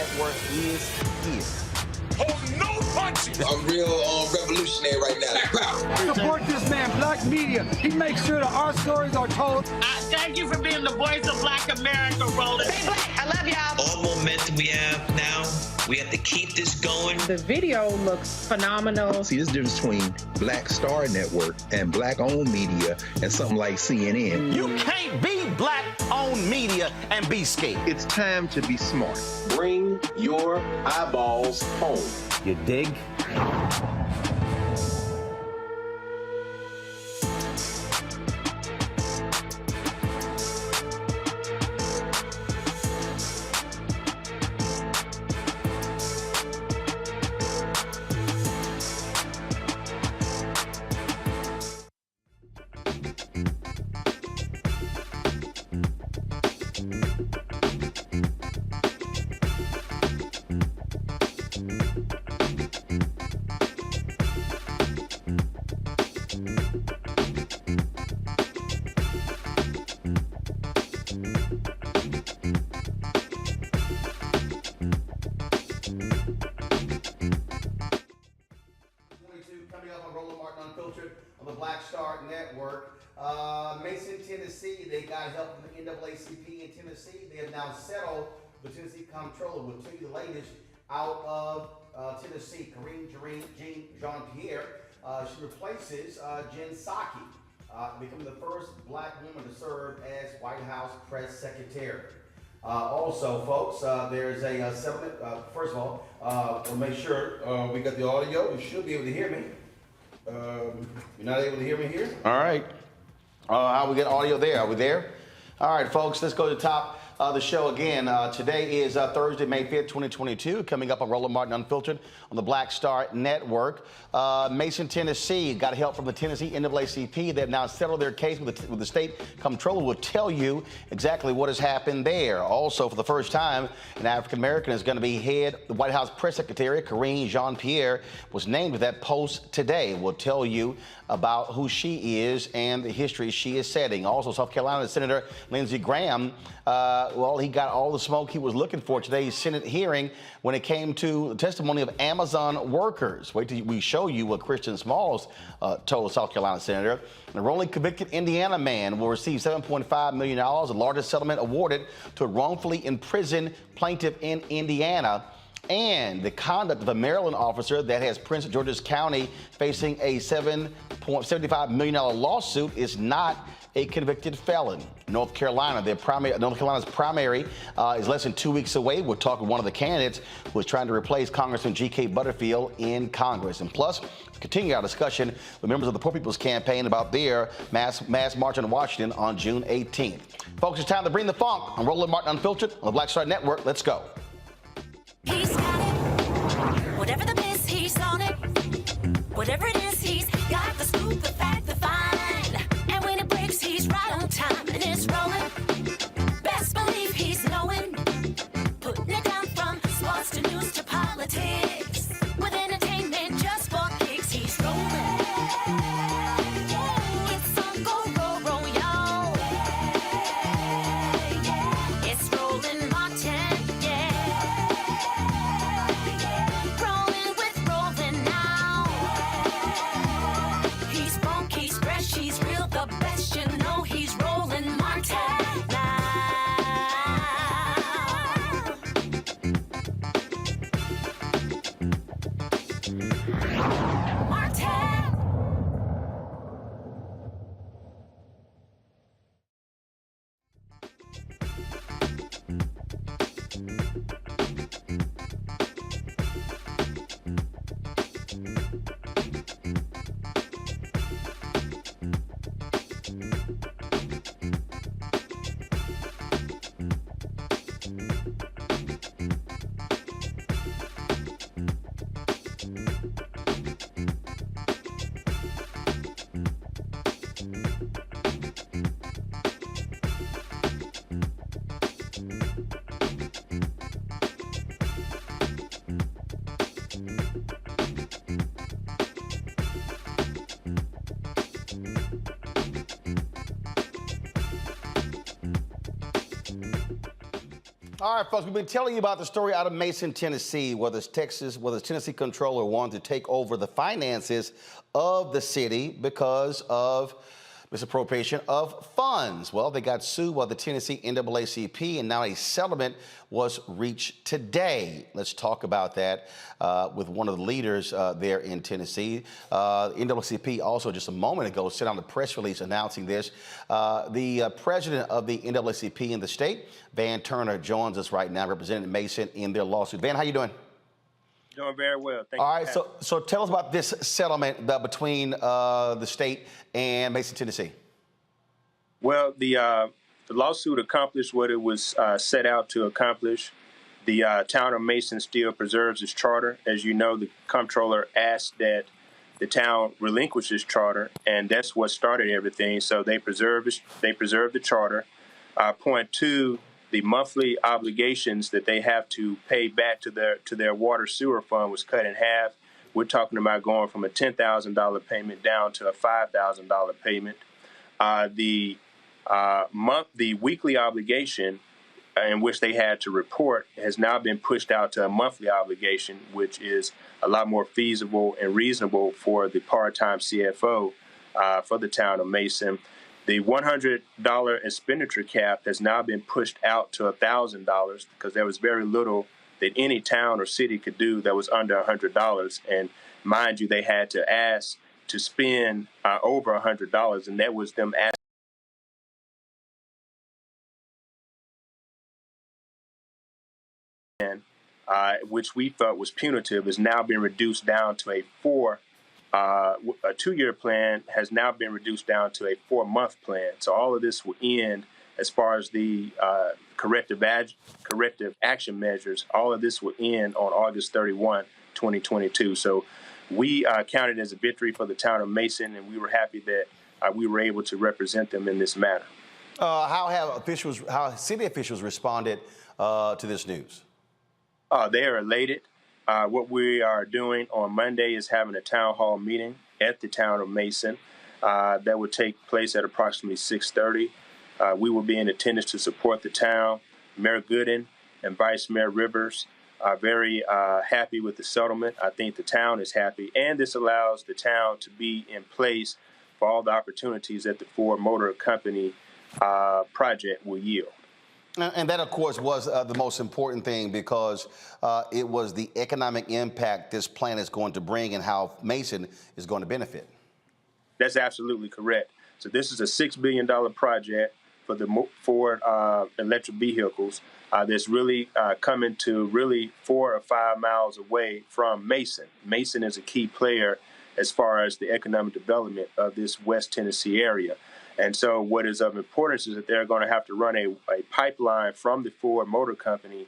network is here. Oh, no punches! I'm real revolutionary right now. Support this man, Black Media. He makes sure that our stories are told. Thank you for being the voice of Black America, Roland. Stay black. I love y'all. All momentum we have now, we have to keep this going. The video looks phenomenal. See, there's a difference between Black Star Network and Black-owned media and something like CNN. You can't be Black-owned media and be scared. It's time to be smart. Bring your eyeballs home. You dig? On the Black Star Network. Mason, Tennessee, they got help from the NAACP in Tennessee. They have now settled the Tennessee Comptroller. We'll tell you the latest out of Tennessee. Karine Jean-Pierre, she replaces Jen Psaki, becoming the first Black woman to serve as White House press secretary. Also, folks, there's a settlement. First of all, we'll make sure we got the audio. You should be able to hear me. You're not able to hear me here? All right. How we get audio there? Are we there? All right, folks, let's go to the top of the show again. Today is Thursday, May 5th, 2022. Coming up on Roland Martin Unfiltered on the Black Star Network. Mason, Tennessee got help from the Tennessee NAACP. They've now settled their case with the state comptroller. Will tell you exactly what has happened there. Also, for the first time, an African American is going to be the White House press secretary. Karine Jean-Pierre was named to that post today. We'll tell you about who she is and the history she is setting. Also, South Carolina Senator Lindsey Graham, well, he got all the smoke he was looking for today's Senate hearing when it came to the testimony of Amazon workers. Wait till we show you what Christian Smalls told South Carolina Senator. The wrongly convicted Indiana man will receive $7.5 million, the largest settlement awarded to a wrongfully imprisoned plaintiff in Indiana. And the conduct of a Maryland officer that has Prince George's County facing a $7.75 million lawsuit is not a convicted felon. North Carolina's primary is less than 2 weeks away. We'll talk with one of the candidates who is trying to replace Congressman G.K. Butterfield in Congress. And plus, continue our discussion with members of the Poor People's Campaign about their mass march in Washington on June 18th. Folks, it's time to bring the funk on Roland Martin Unfiltered on the Black Star Network. Let's go. He's got it. Whatever the miss, he's on it. Whatever it is, he's got the scoop, the fact, the find. And when it breaks, he's right on time and it's rolling. Best believe he's knowing. Putting it down from sports to news to politics. With entertainment just for kicks, he's rolling. It's on Go, roll, y'all. It's Roland Martin. Rolling with Roland now. All right, folks, we've been telling you about the story out of Mason, Tennessee, where the Tennessee Comptroller wanted to take over the finances of the city because of misappropriation of funds. Well, they got sued by the Tennessee NAACP, and now a settlement was reached today. Let's talk about that with one of the leaders there in Tennessee. NAACP also just a moment ago sent out a press release announcing this. The president of the NAACP in the state, Van Turner, joins us right now, representing Mason in their lawsuit. Van, how you doing? Doing very well. Thank you. All right, so tell us about this settlement between the state and Mason, Tennessee. Well, the lawsuit accomplished what it was set out to accomplish. The town of Mason still preserves its charter. As you know, the Comptroller asked that the town relinquish its charter, and that's what started everything. So they preserved the charter. Point two, the monthly obligations that they have to pay back to their water sewer fund was cut in half. We're talking about going from a $10,000 payment down to a $5,000 payment. The weekly obligation in which they had to report has now been pushed out to a monthly obligation, which is a lot more feasible and reasonable for the part-time CFO for the town of Mason. The $100 expenditure cap has now been pushed out to $1,000 because there was very little that any town or city could do that was under $100. And mind you, they had to ask to spend over $100, and that was them asking, which we felt was punitive, has now been reduced down to a 2-year plan has now been reduced down to a 4-month plan. So all of this will end as far as the corrective action measures. All of this will end on August 31, 2022. So we counted as a victory for the town of Mason, and we were happy that we were able to represent them in this matter. How have city officials responded to this news? They are elated. What we are doing on Monday is having a town hall meeting at the town of Mason that will take place at approximately 6:30. We will be in attendance to support the town. Mayor Gooden and Vice Mayor Rivers are very happy with the settlement. I think the town is happy, and this allows the town to be in place for all the opportunities that the Ford Motor Company project will yield. And that, of course, was the most important thing, because it was the economic impact this plan is going to bring and how Mason is going to benefit. That's absolutely correct. So this is a $6 billion project for the Ford electric vehicles that's really coming to really 4 or 5 miles away from Mason. Mason is a key player as far as the economic development of this West Tennessee area. And so what is of importance is that they're going to have to run a pipeline from the Ford Motor Company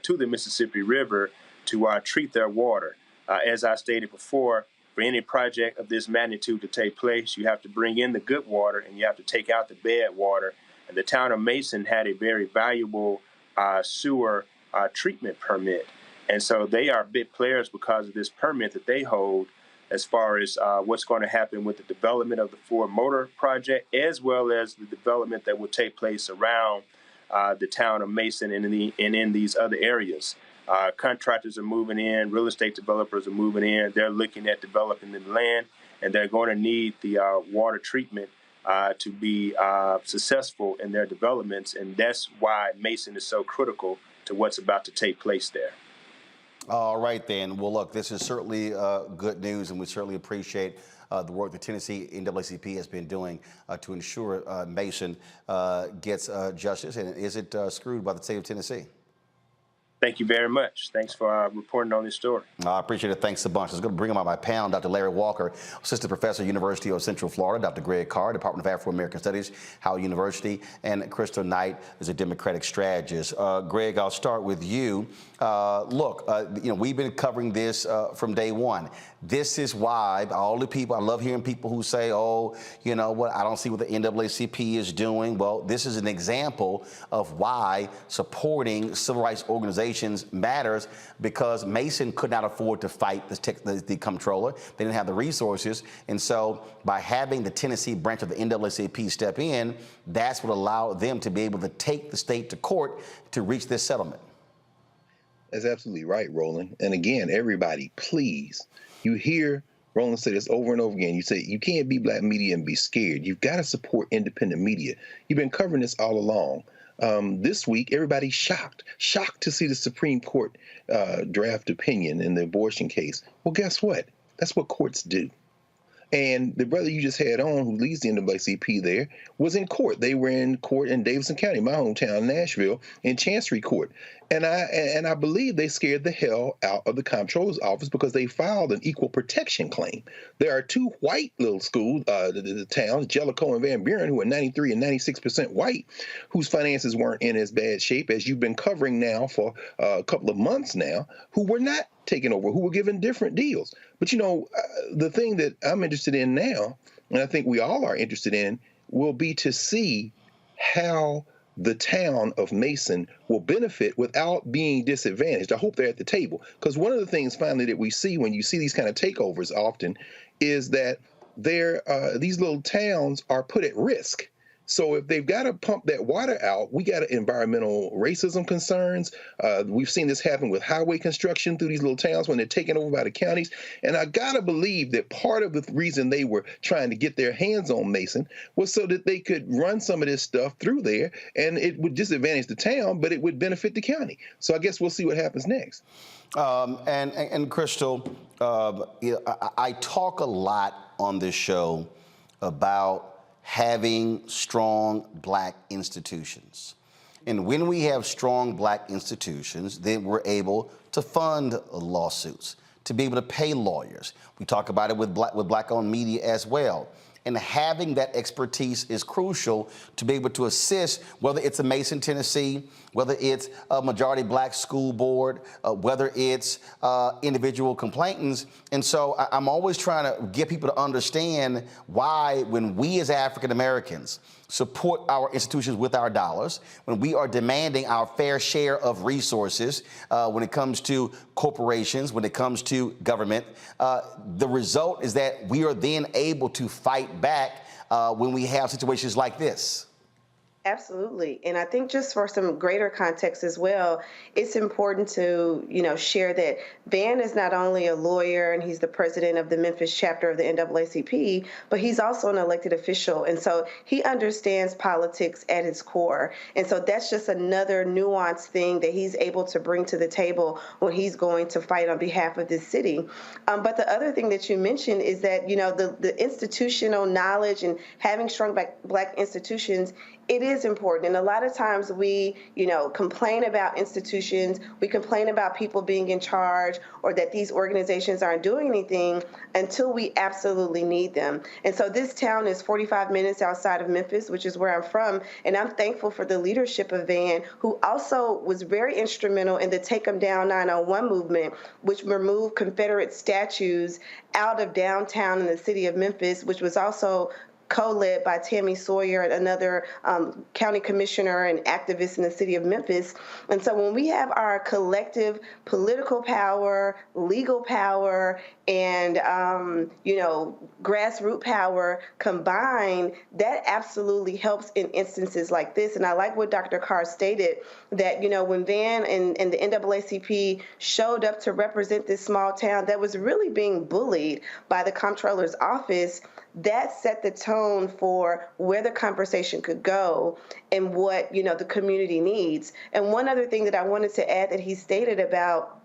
to the Mississippi River to treat their water. As I stated before, for any project of this magnitude to take place, you have to bring in the good water and you have to take out the bad water. And the town of Mason had a very valuable sewer treatment permit. And so they are big players because of this permit that they hold, as far as what's going to happen with the development of the Ford Motor project, as well as the development that will take place around the town of Mason and in these other areas. Contractors are moving in, real estate developers are moving in. They're looking at developing the land, and they're going to need the water treatment to be successful in their developments, and that's why Mason is so critical to what's about to take place there. All right, then. Well, look, this is certainly good news, and we certainly appreciate the work the Tennessee NAACP has been doing to ensure Mason gets justice and isn't screwed by the state of Tennessee. Thank you very much. Thanks for reporting on this story. I appreciate it. Thanks a bunch. I was going to bring him on my panel, Dr. Larry Walker, Assistant Professor, University of Central Florida, Dr. Greg Carr, Department of Afro-American Studies, Howard University, and Crystal Knight is a Democratic strategist. Greg, I'll start with you. Look, we've been covering this from day one. This is why all the people, I love hearing people who say, oh, you know what, I don't see what the NAACP is doing. Well, this is an example of why supporting civil rights organizations organizations matters because Mason could not afford to fight the comptroller. They didn't have the resources. And so by having the Tennessee branch of the NAACP step in, that's what allowed them to be able to take the state to court to reach this settlement. That's absolutely right, Roland. And again, everybody, please, you hear Roland say this over and over again. You say you can't be black media and be scared. You've got to support independent media. You've been covering this all along. This week, everybody's shocked to see the Supreme Court draft opinion in the abortion case. Well, guess what? That's what courts do. And the brother you just had on, who leads the NAACP there, was in court. They were in court in Davidson County, my hometown, Nashville, in Chancery Court. And I believe they scared the hell out of the Comptroller's office because they filed an equal protection claim. There are two white little schools, the towns, Jellicoe and Van Buren, who are 93 and 96% white, whose finances weren't in as bad shape as you've been covering now for a couple of months now, who were not taken over, who were given different deals. But, you know, the thing that I'm interested in now, and I think we all are interested in, will be to see how the town of Mason will benefit without being disadvantaged. I hope they're at the table, because one of the things finally that we see when you see these kind of takeovers often is that these little towns are put at risk. So if they've got to pump that water out, we got environmental racism concerns. We've seen this happen with highway construction through these little towns when they're taken over by the counties. And I got to believe that part of the reason they were trying to get their hands on Mason was so that they could run some of this stuff through there, and it would disadvantage the town, but it would benefit the county. So I guess we'll see what happens next. And Crystal, I talk a lot on this show about having strong black institutions. And when we have strong black institutions, then we're able to fund lawsuits, to be able to pay lawyers. We talk about it with black-owned media as well. And having that expertise is crucial to be able to assist, whether it's a Mason, Tennessee, whether it's a majority black school board, whether it's individual complainants. And so I'm always trying to get people to understand why, when we as African Americans support our institutions with our dollars, when we are demanding our fair share of resources, when it comes to corporations, when it comes to government, the result is that we are then able to fight back when we have situations like this. Absolutely. And I think just for some greater context as well, it's important to, share that Van is not only a lawyer and he's the president of the Memphis chapter of the NAACP, but he's also an elected official. And so he understands politics at its core. And so that's just another nuanced thing that he's able to bring to the table when he's going to fight on behalf of this city. But the other thing that you mentioned is that, the institutional knowledge and having strong black institutions, it is important. And a lot of times we, complain about institutions, we complain about people being in charge or that these organizations aren't doing anything until we absolutely need them. And so this town is 45 minutes outside of Memphis, which is where I'm from. And I'm thankful for the leadership of Van, who also was very instrumental in the Take 'em Down 901 movement, which removed Confederate statues out of downtown in the city of Memphis, which was also co-led by Tammy Sawyer, another county commissioner and activist in the city of Memphis. And so when we have our collective political power, legal power, and, grassroots power combined, that absolutely helps in instances like this. And I like what Dr. Carr stated, that, when Van and the NAACP showed up to represent this small town that was really being bullied by the Comptroller's office, that set the tone for where the conversation could go and what, the community needs. And one other thing that I wanted to add that he stated about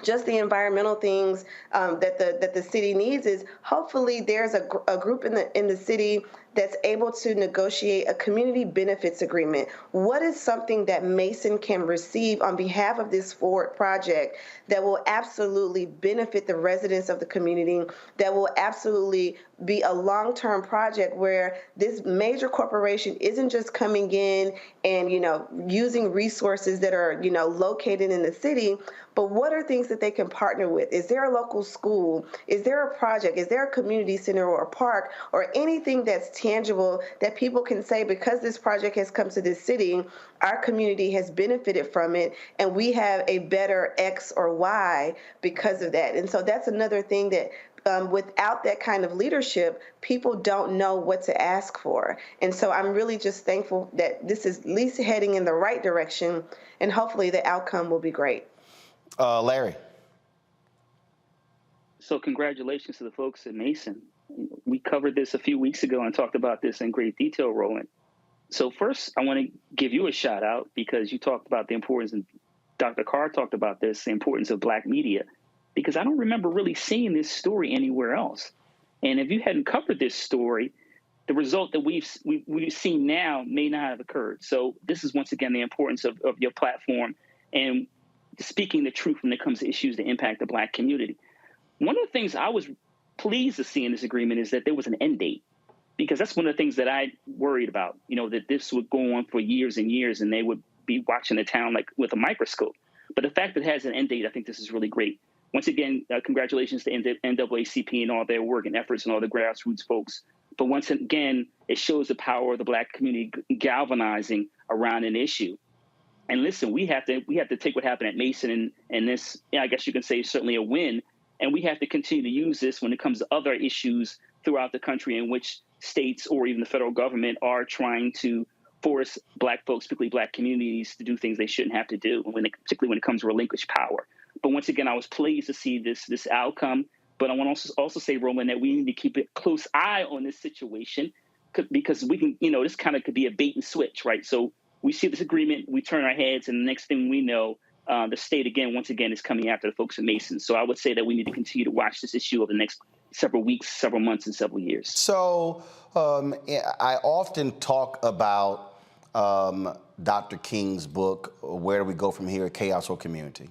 just the environmental things that the city needs is hopefully there's a group in the city that's able to negotiate a community benefits agreement. What is something that Mason can receive on behalf of this forward project that will absolutely benefit the residents of the community, that will absolutely be a long-term project where this major corporation isn't just coming in and, using resources that are, located in the city, but what are things that they can partner with? Is there a local school? Is there a project? Is there a community center or a park or anything that's tangible that people can say, because this project has come to this city, our community has benefited from it, and we have a better X or Y because of that. And so that's another thing that without that kind of leadership, people don't know what to ask for. And so I'm really just thankful that this is at least heading in the right direction, and hopefully the outcome will be great. Larry. So congratulations to the folks at Mason. We covered this a few weeks ago and talked about this in great detail, Roland. So first, I want to give you a shout out because you talked about the importance, and Dr. Carr talked about this, the importance of Black media, because I don't remember really seeing this story anywhere else. And if you hadn't covered this story, the result that we've seen now may not have occurred. So this is, once again, the importance of your platform and speaking the truth when it comes to issues that impact the Black community. One of the things I was pleased to see in this agreement is that there was an end date, because that's one of the things that I worried about, that this would go on for years and years and they would be watching the town like with a microscope. But the fact that it has an end date, I think this is really great. Once again, congratulations to NAACP and all their work and efforts and all the grassroots folks. But once again, it shows the power of the Black community galvanizing around an issue. And listen, we have to take what happened at Mason and this, I guess you can say, certainly a win. And we have to continue to use this when it comes to other issues throughout the country in which states or even the federal government are trying to force Black folks, particularly Black communities, to do things they shouldn't have to do, particularly when it comes to relinquished power. But once again, I was pleased to see this outcome. But I want to also say, Roland, that we need to keep a close eye on this situation because we can, this kind of could be a bait and switch, right? So we see this agreement, we turn our heads, and the next thing we know, the state, once again, is coming after the folks at Mason. So I would say that we need to continue to watch this issue over the next several weeks, several months, and several years. So I often talk about Dr. King's book, Where Do We Go From Here, Chaos or Community?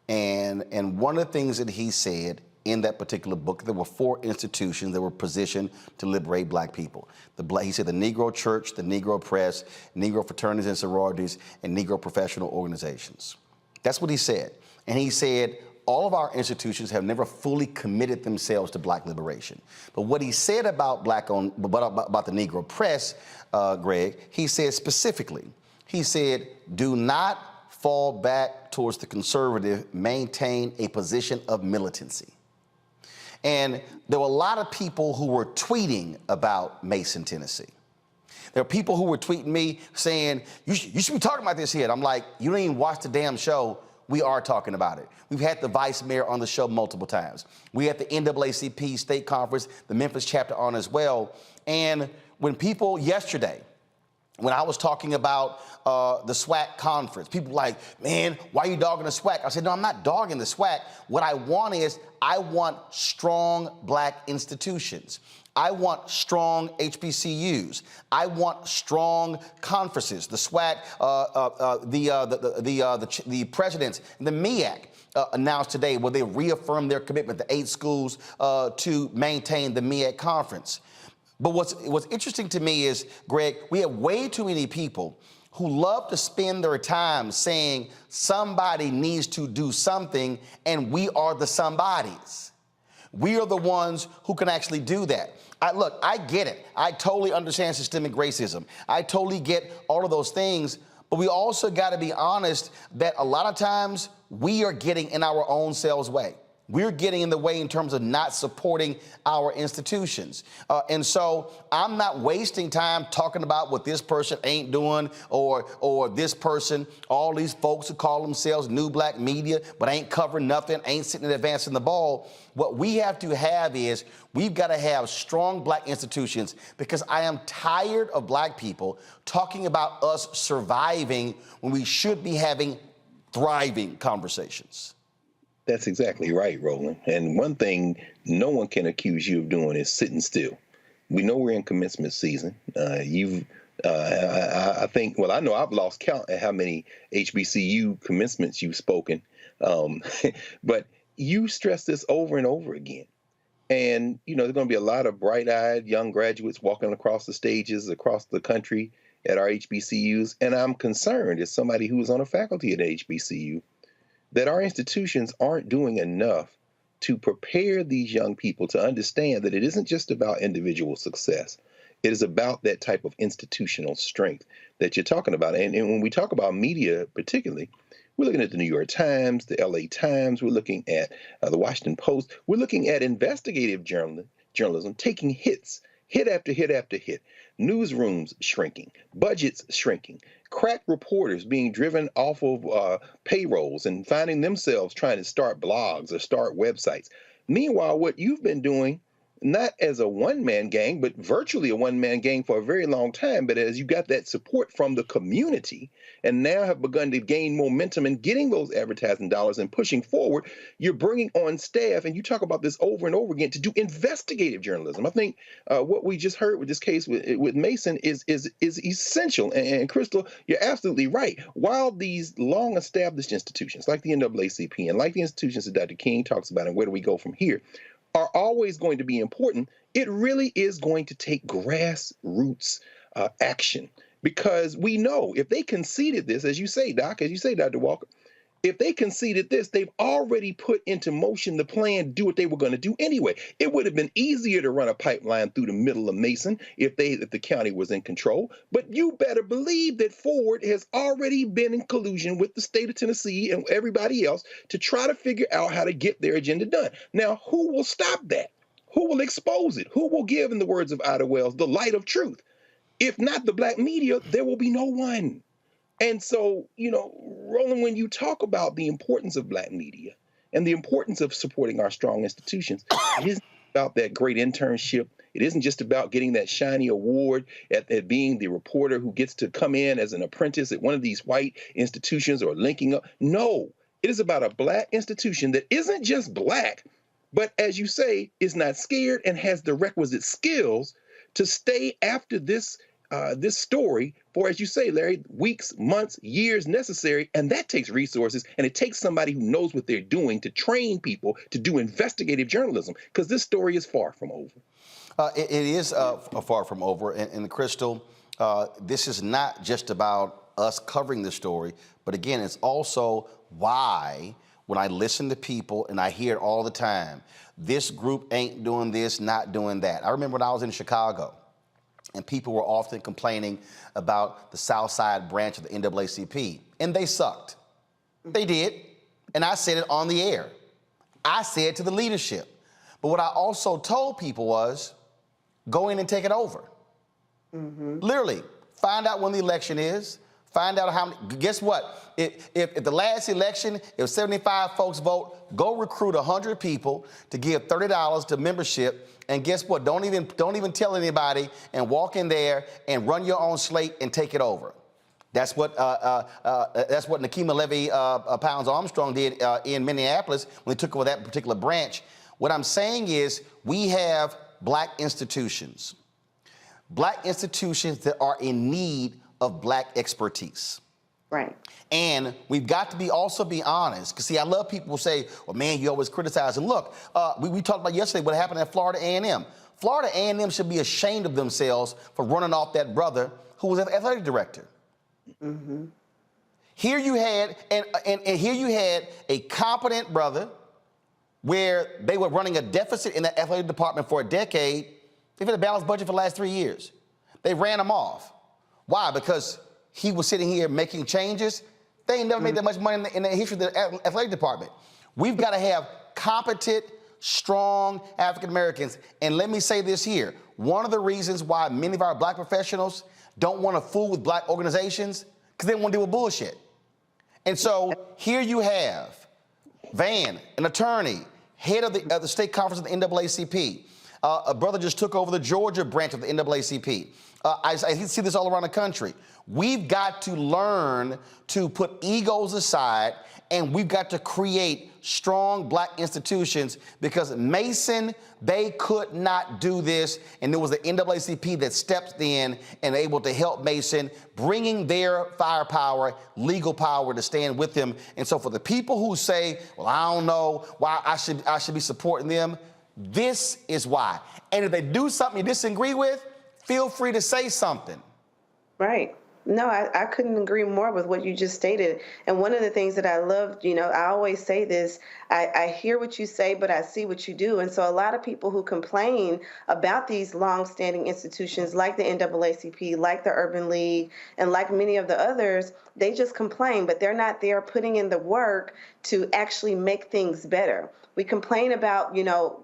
And one of the things that he said in that particular book, there were 4 institutions that were positioned to liberate Black people. He said the Negro Church, the Negro Press, Negro fraternities and sororities, and Negro professional organizations. That's what he said. And he said all of our institutions have never fully committed themselves to Black liberation. But what he said about about the Negro Press, Greg, he said specifically, he said, do not fall back towards the conservative, maintain a position of militancy. And there were a lot of people who were tweeting about Mason, Tennessee. There are people who were tweeting me saying, you should be talking about this here. And I'm like, you don't even watch the damn show. We are talking about it. We've had the vice mayor on the show multiple times. We had the NAACP state conference, the Memphis chapter on as well. And when people yesterday, when I was talking about the SWAC conference, people were like, man, why are you dogging the SWAC? I said, no, I'm not dogging the SWAC. What I want is I want strong Black institutions. I want strong HBCUs. I want strong conferences. The SWAC, the presidents, the MEAC announced today where they reaffirmed their commitment to 8 schools to maintain the MEAC conference. But what's interesting to me is, Greg, we have way too many people who love to spend their time saying somebody needs to do something, and we are the somebodies. We are the ones who can actually do that. Look, I get it. I totally understand systemic racism. I totally get all of those things, but we also got to be honest that a lot of times we are getting in our own selves' way. We're getting in the way in terms of not supporting our institutions. And so I'm not wasting time talking about what this person ain't doing or this person, all these folks who call themselves new Black media, but ain't covering nothing, ain't sitting and advancing the ball. What we have to have is we've got to have strong Black institutions, because I am tired of Black people talking about us surviving when we should be having thriving conversations. That's exactly right, Roland. And one thing no one can accuse you of doing is sitting still. We know we're in commencement season. I think, I know I've lost count at how many HBCU commencements you've spoken. But you stress this over and over again. And, there's going to be a lot of bright-eyed young graduates walking across the stages across the country at our HBCUs. And I'm concerned, as somebody who is on a faculty at HBCU, that our institutions aren't doing enough to prepare these young people to understand that it isn't just about individual success. It is about that type of institutional strength that you're talking about. And when we talk about media particularly, we're looking at the New York Times, the LA Times, we're looking at the Washington Post, we're looking at investigative journalism taking hits, hit after hit after hit, newsrooms shrinking, budgets shrinking, crack reporters being driven off of payrolls and finding themselves trying to start blogs or start websites. Meanwhile, what you've been doing, not as a one-man gang, but virtually a one-man gang for a very long time, but as you got that support from the community and now have begun to gain momentum in getting those advertising dollars and pushing forward, you're bringing on staff, and you talk about this over and over again, to do investigative journalism. I think what we just heard with this case with Mason is essential. And Crystal, you're absolutely right. While these long-established institutions like the NAACP and like the institutions that Dr. King talks about, and where do we go from here, are always going to be important, it really is going to take grassroots action. Because we know if they conceded this, as you say, Doc, as you say, Dr. Walker, if they conceded this, they've already put into motion the plan to do what they were going to do anyway. It would have been easier to run a pipeline through the middle of Mason if the county was in control. But you better believe that Ford has already been in collusion with the state of Tennessee and everybody else to try to figure out how to get their agenda done. Now, who will stop that? Who will expose it? Who will give, in the words of Ida Wells, the light of truth? If not the black media, there will be no one. And so, Roland, when you talk about the importance of black media and the importance of supporting our strong institutions, it isn't about that great internship. It isn't just about getting that shiny award at being the reporter who gets to come in as an apprentice at one of these white institutions or linking up. No, it is about a black institution that isn't just black, but as you say, is not scared and has the requisite skills to stay after this story for, as you say, Larry, weeks, months, years necessary. And that takes resources. And it takes somebody who knows what they're doing to train people to do investigative journalism, because this story is far from over. It is far from over. And Crystal, this is not just about us covering the story, but again, it's also why when I listen to people and I hear it all the time, this group ain't doing this, not doing that. I remember when I was in Chicago, and people were often complaining about the South Side branch of the NAACP, and they sucked. They did, and I said it on the air. I said it to the leadership. But what I also told people was, go in and take it over. Literally, find out when the election is, find out how many, guess what? If the last election, if 75 folks vote, go recruit 100 people to give $30 to membership, and guess what? Don't even tell anybody, and walk in there and run your own slate and take it over. That's what Nakima Levy Pounds Armstrong did in Minneapolis when they took over that particular branch. What I'm saying is we have black institutions that are in need of black expertise. Right. And we've got to also be honest, because see, I love people who say, well, man, you always criticize. And look, we talked about yesterday what happened at Florida A&M. Florida A&M should be ashamed of themselves for running off that brother who was an athletic director. Here you had, and here you had a competent brother where they were running a deficit in the athletic department for a decade. They've had a balanced budget for the last 3 years. They ran him off. Why? Because he was sitting here making changes. They ain't never made that much money in the history of the athletic department. We've got to have competent, strong African Americans. And let me say this here. One of the reasons why many of our black professionals don't want to fool with black organizations, because they don't want to deal with bullshit. And so here you have Van, an attorney, head of the state conference of the NAACP. A brother just took over the Georgia branch of the NAACP. I see this all around the country. We've got to learn to put egos aside, and we've got to create strong black institutions, because Mason, they could not do this, and it was the NAACP that stepped in and able to help Mason, bringing their firepower, legal power to stand with him. And so for the people who say, well, I don't know why I should be supporting them, this is why. And if they do something you disagree with, feel free to say something. Right. No, I couldn't agree more with what you just stated. And one of the things that I loved, I always say this, I hear what you say, but I see what you do. And so a lot of people who complain about these longstanding institutions like the NAACP, like the Urban League, and like many of the others, they just complain, but they're not there putting in the work to actually make things better. We complain about,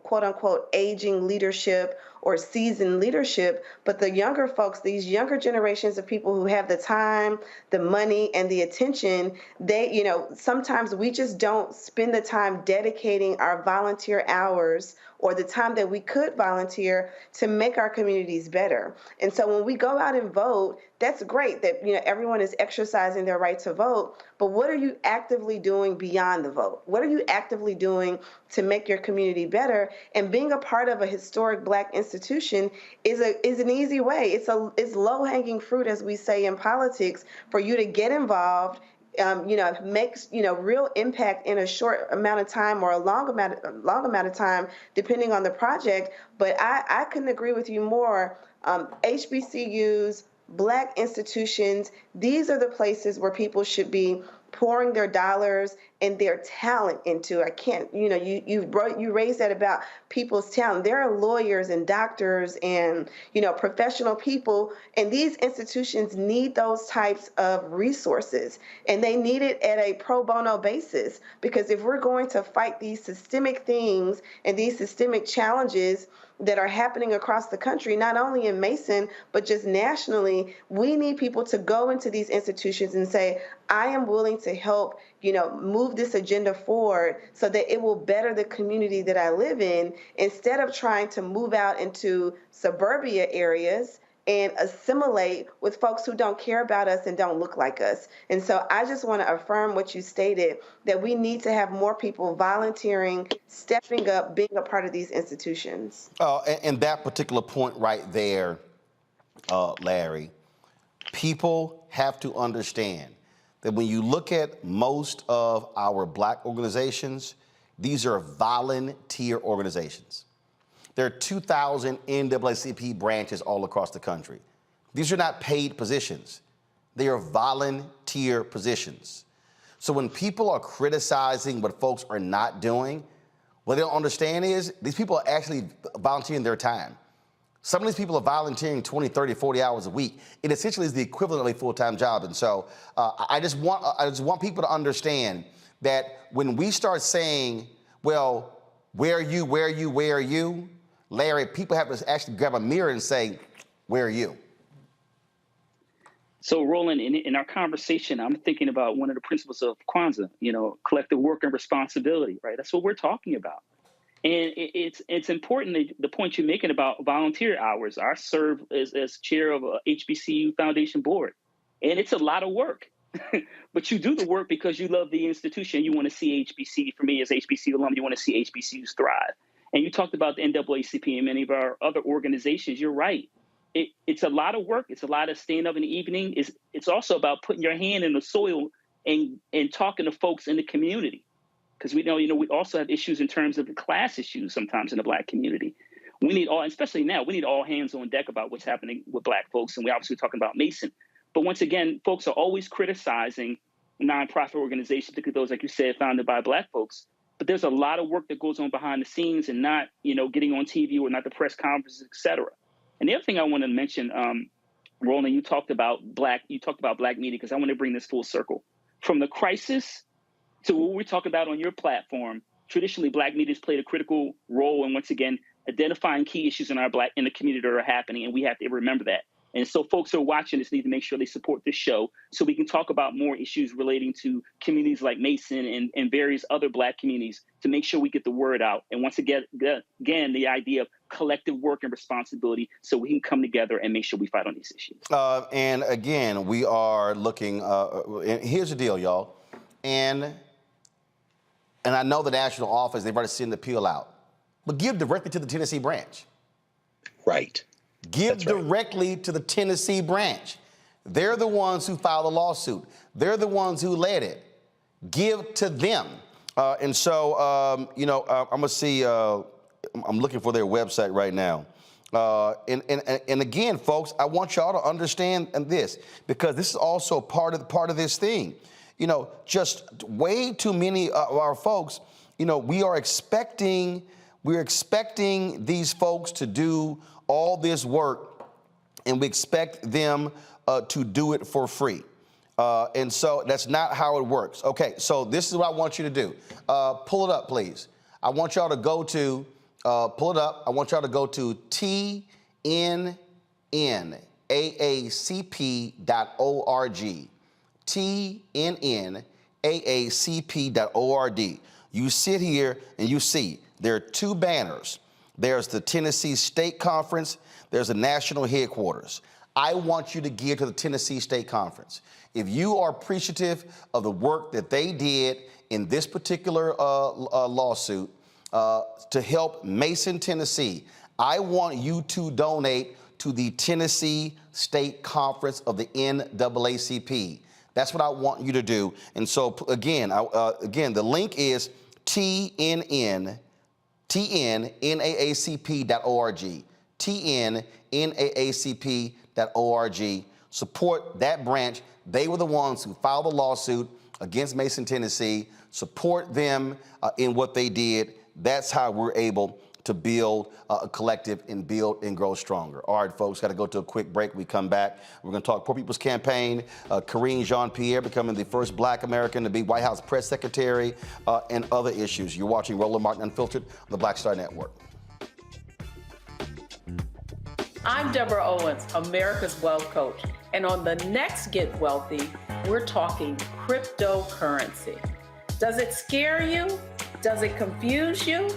quote unquote, aging leadership or seasoned leadership, but the younger folks, these younger generations of people who have the time, the money, and the attention, they, sometimes we just don't spend the time dedicating our volunteer hours or the time that we could volunteer to make our communities better. And so when we go out and vote, that's great that everyone is exercising their right to vote, but what are you actively doing beyond the vote? What are you actively doing to make your community better? And being a part of a historic Black institution is an easy way. It's low-hanging fruit, as we say in politics, for you to get involved, makes real impact in a short amount of time or a long amount of time, depending on the project. But I couldn't agree with you more. HBCUs, Black institutions, these are the places where people should be pouring their dollars and their talent into. I can't, you raised that about people's talent. There are lawyers and doctors and, professional people, and these institutions need those types of resources, and they need it at a pro bono basis, because if we're going to fight these systemic things and these systemic challenges that are happening across the country, not only in Mason, but just nationally, we need people to go into these institutions and say, I am willing to help, move this agenda forward so that it will better the community that I live in, instead of trying to move out into suburbia areas and assimilate with folks who don't care about us and don't look like us. And so I just want to affirm what you stated, that we need to have more people volunteering, stepping up, being a part of these institutions. And that particular point right there, Larry, people have to understand that when you look at most of our Black organizations, these are volunteer organizations. There are 2,000 NAACP branches all across the country. These are not paid positions. They are volunteer positions. So when people are criticizing what folks are not doing, what they don't understand is these people are actually volunteering their time. Some of these people are volunteering 20, 30, 40 hours a week. It essentially is the equivalent of a full-time job. And so I just want people to understand that when we start saying, well, where are you, where are you, where are you? Larry, people have to actually grab a mirror and say, where are you? So, Roland, in our conversation, I'm thinking about one of the principles of Kwanzaa, collective work and responsibility, right? That's what we're talking about. And it's important, the point you're making about volunteer hours. I serve as chair of a HBCU Foundation board, and it's a lot of work. But you do the work because you love the institution. You want to see HBC, for me as HBCU alum, you want to see HBCUs thrive. And you talked about the NAACP and many of our other organizations. You're right. It's a lot of work. It's a lot of staying up in the evening. It's also about putting your hand in the soil and talking to folks in the community. Because we know, we also have issues in terms of the class issues sometimes in the Black community. We need especially now, we need all hands on deck about what's happening with Black folks. And we're obviously talking about Mason. But once again, folks are always criticizing nonprofit organizations, particularly those, like you said, founded by Black folks. But there's a lot of work that goes on behind the scenes and not, getting on TV or not the press conferences, et cetera. And the other thing I want to mention, Roland, you talked about Black media, because I want to bring this full circle. From the crisis to what we're talking about on your platform, traditionally Black media has played a critical role in, once again, identifying key issues in the community that are happening, and we have to remember that. And so folks who are watching this need to make sure they support this show so we can talk about more issues relating to communities like Mason and various other Black communities to make sure we get the word out. And once again, the idea of collective work and responsibility so we can come together and make sure we fight on these issues. And again, we are looking, and here's the deal, y'all. And I know the national office, they've already sent the appeal out, but give directly to the Tennessee branch. Right. Give directly to the Tennessee branch. They're the ones who filed the lawsuit. They're the ones who led it. Give to them. And so, I'm going to see, I'm looking for their website right now. And again, folks, I want y'all to understand this, because this is also part of this thing. You know, just way too many of our folks, you know, we're expecting these folks to do all this work, and we expect them to do it for free. And so that's not how it works. Okay, so this is what I want you to do. Pull it up, please. I want y'all to go to, pull it up. I want y'all to go to TNNAACP.org. TNNAACP.org. You sit here and you see there are two banners. There's the Tennessee State Conference. There's the national headquarters. I want you to give to the Tennessee State Conference. If you are appreciative of the work that they did in this particular lawsuit to help Mason, Tennessee, I want you to donate to the Tennessee State Conference of the NAACP. That's what I want you to do. And so again, the link is TNNAACP.org. TNNAACP.org. Support that branch. They were the ones who filed the lawsuit against Mason, Tennessee. Support them in what they did. That's how we're able to build a collective and build and grow stronger. All right, folks, got to go to a quick break. We come back. We're going to talk Poor People's Campaign, Karine Jean-Pierre becoming the first Black American to be White House press secretary, and other issues. You're watching Roland Martin Unfiltered on the Black Star Network. I'm Deborah Owens, America's Wealth Coach. And on the next Get Wealthy, we're talking cryptocurrency. Does it scare you? Does it confuse you?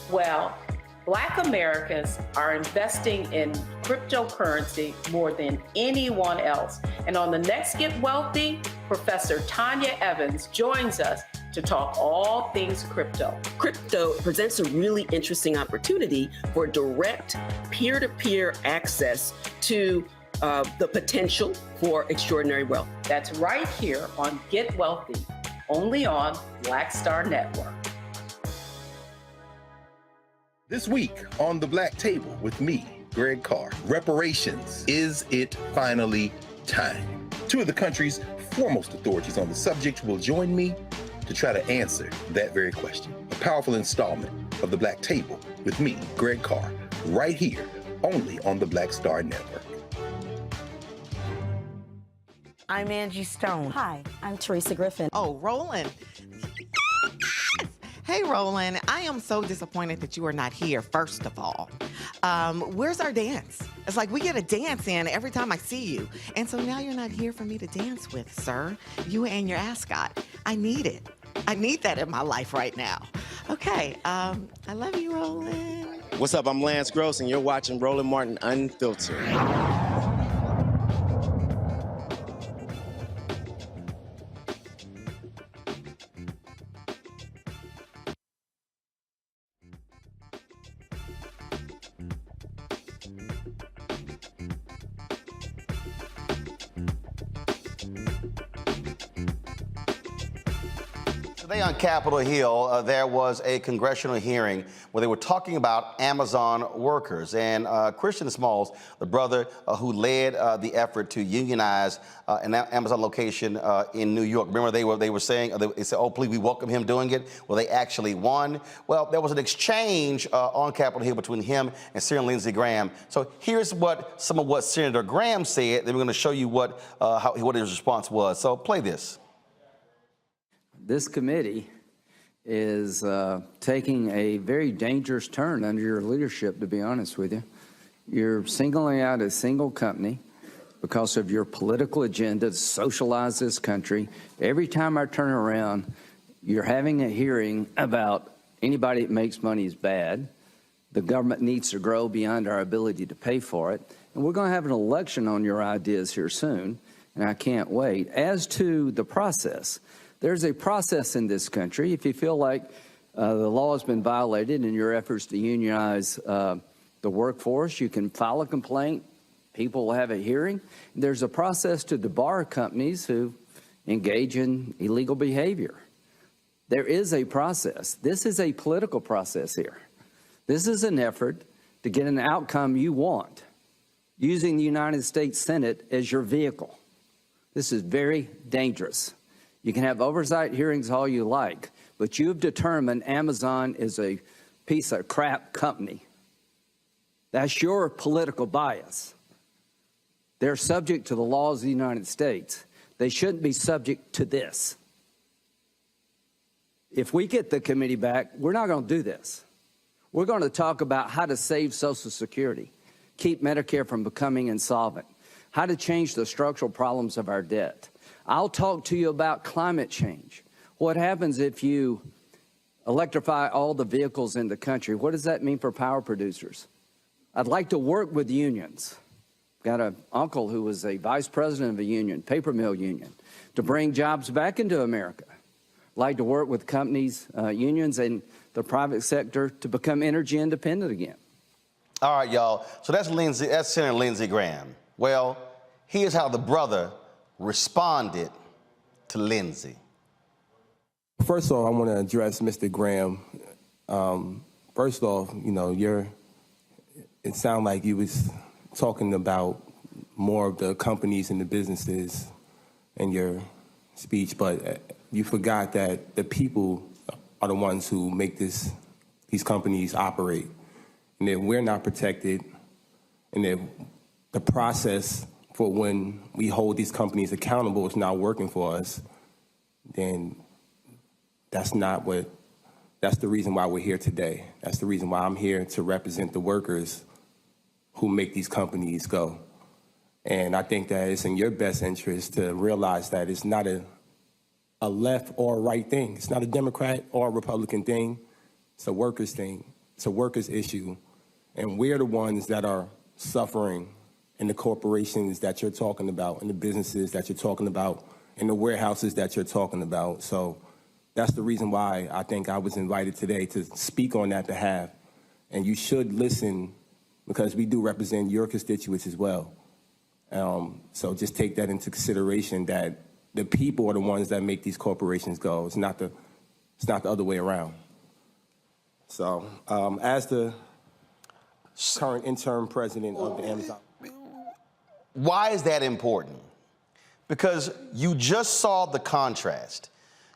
Well, Black Americans are investing in cryptocurrency more than anyone else. And on the next Get Wealthy, Professor Tanya Evans joins us to talk all things crypto. Crypto presents a really interesting opportunity for direct peer-to-peer access to the potential for extraordinary wealth. That's right here on Get Wealthy, only on Black Star Network. This week on The Black Table with me, Greg Carr, reparations. Is it finally time? Two of the country's foremost authorities on the subject will join me to try to answer that very question. A powerful installment of The Black Table with me, Greg Carr, right here, only on the Black Star Network. I'm Angie Stone. Hi, I'm Teresa Griffin. Oh, Roland. Hey, Roland, I am so disappointed that you are not here, first of all. Where's our dance? It's like we get a dance in every time I see you. And so now you're not here for me to dance with, sir. You and your ascot. I need it. I need that in my life right now. Okay, I love you, Roland. What's up? I'm Lance Gross, and you're watching Roland Martin Unfiltered. Today on Capitol Hill, there was a congressional hearing where they were talking about Amazon workers. And Christian Smalls, the brother who led the effort to unionize an Amazon location in New York. Remember, they were saying, they said, oh, please, we welcome him doing it. Well, they actually won. Well, there was an exchange on Capitol Hill between him and Senator Lindsey Graham. So here's some of what Senator Graham said. Then we're going to show you what his response was. So play this. This committee is taking a very dangerous turn under your leadership, to be honest with you. You're singling out a single company because of your political agenda to socialize this country. Every time I turn around, you're having a hearing about anybody that makes money is bad. The government needs to grow beyond our ability to pay for it. And we're going to have an election on your ideas here soon, and I can't wait. As to the process, there's a process in this country. If you feel like the law has been violated in your efforts to unionize the workforce, you can file a complaint. People will have a hearing. There's a process to debar companies who engage in illegal behavior. There is a process. This is a political process here. This is an effort to get an outcome you want, using the United States Senate as your vehicle. This is very dangerous. You can have oversight hearings all you like, but you've determined Amazon is a piece of crap company. That's your political bias. They're subject to the laws of the United States. They shouldn't be subject to this. If we get the committee back, we're not going to do this. We're going to talk about how to save Social Security, keep Medicare from becoming insolvent, how to change the structural problems of our debt. I'll talk to you about climate change. What happens if you electrify all the vehicles in the country? What does that mean for power producers? I'd like to work with unions. Got an uncle who was a vice president of a union, paper mill union, to bring jobs back into America. I'd like to work with companies, unions, and the private sector to become energy independent again. All right, y'all. So that's Senator Lindsey Graham. Well, here's how the brother responded to Lindsey. First of all, I want to address Mr. Graham. First off, you know, it sounded like you was talking about more of the companies and the businesses in your speech, but you forgot that the people are the ones who make these companies operate, and if we're not protected, and if the process for when we hold these companies accountable is not working for us, then that's the reason why we're here today. That's the reason why I'm here to represent the workers who make these companies go. And I think that it's in your best interest to realize that it's not a left or a right thing. It's not a Democrat or a Republican thing. It's a workers thing. It's a workers issue. And we're the ones that are suffering in the corporations that you're talking about, in the businesses that you're talking about, in the warehouses that you're talking about. So that's the reason why I think I was invited today to speak on that behalf. And you should listen, because we do represent your constituents as well. So just take that into consideration, that the people are the ones that make these corporations go. It's not the other way around. So as the current interim president of the Amazon. Why is that important? Because you just saw the contrast.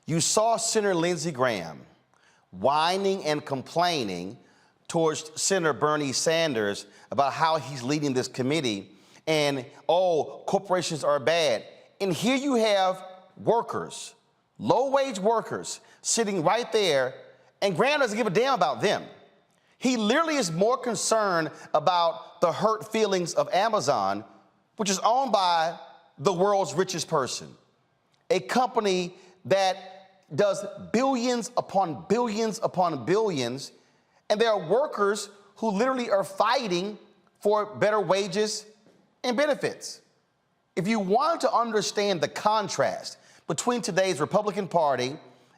You saw Senator Lindsey Graham whining and complaining towards Senator Bernie Sanders about how he's leading this committee and, oh, corporations are bad. And here you have workers, low-wage workers, sitting right there, and Graham doesn't give a damn about them. He literally is more concerned about the hurt feelings of Amazon, which is owned by the world's richest person, a company that does billions upon billions upon billions, and there are workers who literally are fighting for better wages and benefits. If you want to understand the contrast between today's Republican Party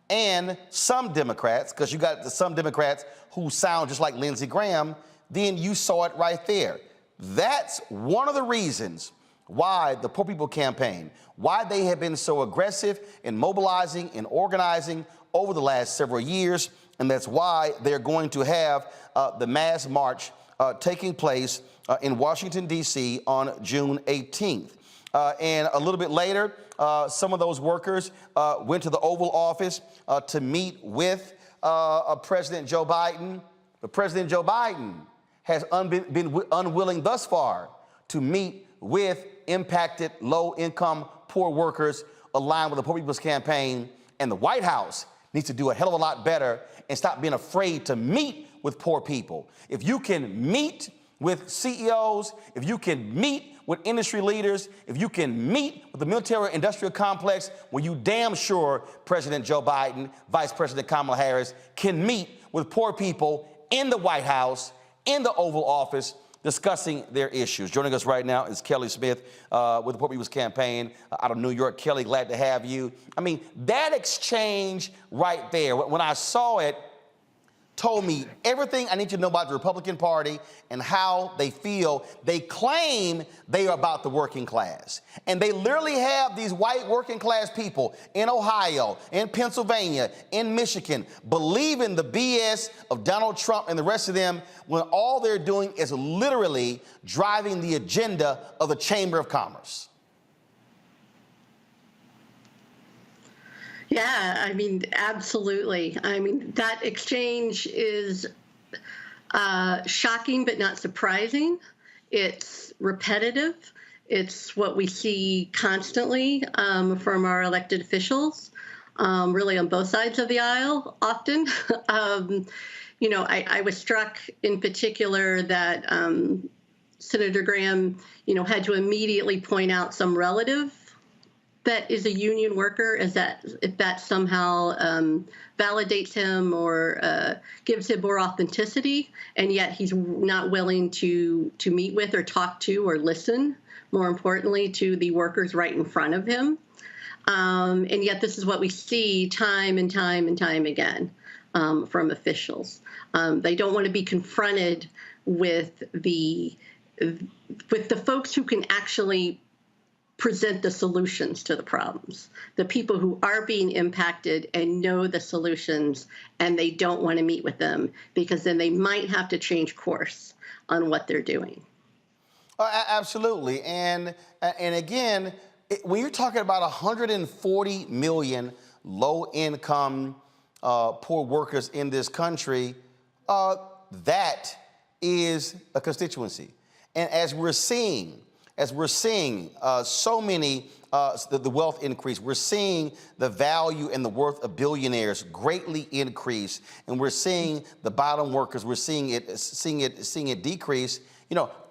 and some Democrats, because you got some Democrats who sound just like Lindsey Graham, then you saw it right there. That's one of the reasons why the Poor People Campaign, why they have been so aggressive in mobilizing and organizing over the last several years, and that's why they're going to have the mass march taking place in Washington, D.C. on June 18th. And a little bit later, some of those workers went to the Oval Office to meet with President Joe Biden. But President Joe Biden has been unwilling thus far to meet with impacted, low-income, poor workers aligned with the Poor People's Campaign. And the White House needs to do a hell of a lot better and stop being afraid to meet with poor people. If you can meet with CEOs, if you can meet with industry leaders, if you can meet with the military-industrial complex, well, you damn sure President Joe Biden, Vice President Kamala Harris can meet with poor people in the White House, in the Oval Office, discussing their issues. Joining us right now is Kelly Smith with the Poor People's Campaign out of New York. Kelly, glad to have you. I mean, that exchange right there, when I saw it, told me everything I need to know about the Republican Party and how they feel. They claim they are about the working class. And they literally have these white working class people in Ohio, in Pennsylvania, in Michigan, believing the BS of Donald Trump and the rest of them when all they're doing is literally driving the agenda of the Chamber of Commerce. Yeah, I mean, absolutely. I mean, that exchange is shocking but not surprising. It's repetitive. It's what we see constantly from our elected officials, really on both sides of the aisle often. I was struck in particular that Senator Graham, had to immediately point out some relative that is a union worker, if that somehow validates him or gives him more authenticity, and yet he's not willing to meet with or talk to or listen, more importantly, to the workers right in front of him. And yet this is what we see time and time and time again from officials. They don't want to be confronted with the folks who can actually present the solutions to the problems, the people who are being impacted and know the solutions, and they don't want to meet with them because then they might have to change course on what they're doing. Absolutely. And again, when you're talking about 140 million low-income poor workers in this country, that is a constituency. And as we're seeing so many, the wealth increase, we're seeing the value and the worth of billionaires greatly increase, and we're seeing the bottom workers, we're seeing it decrease.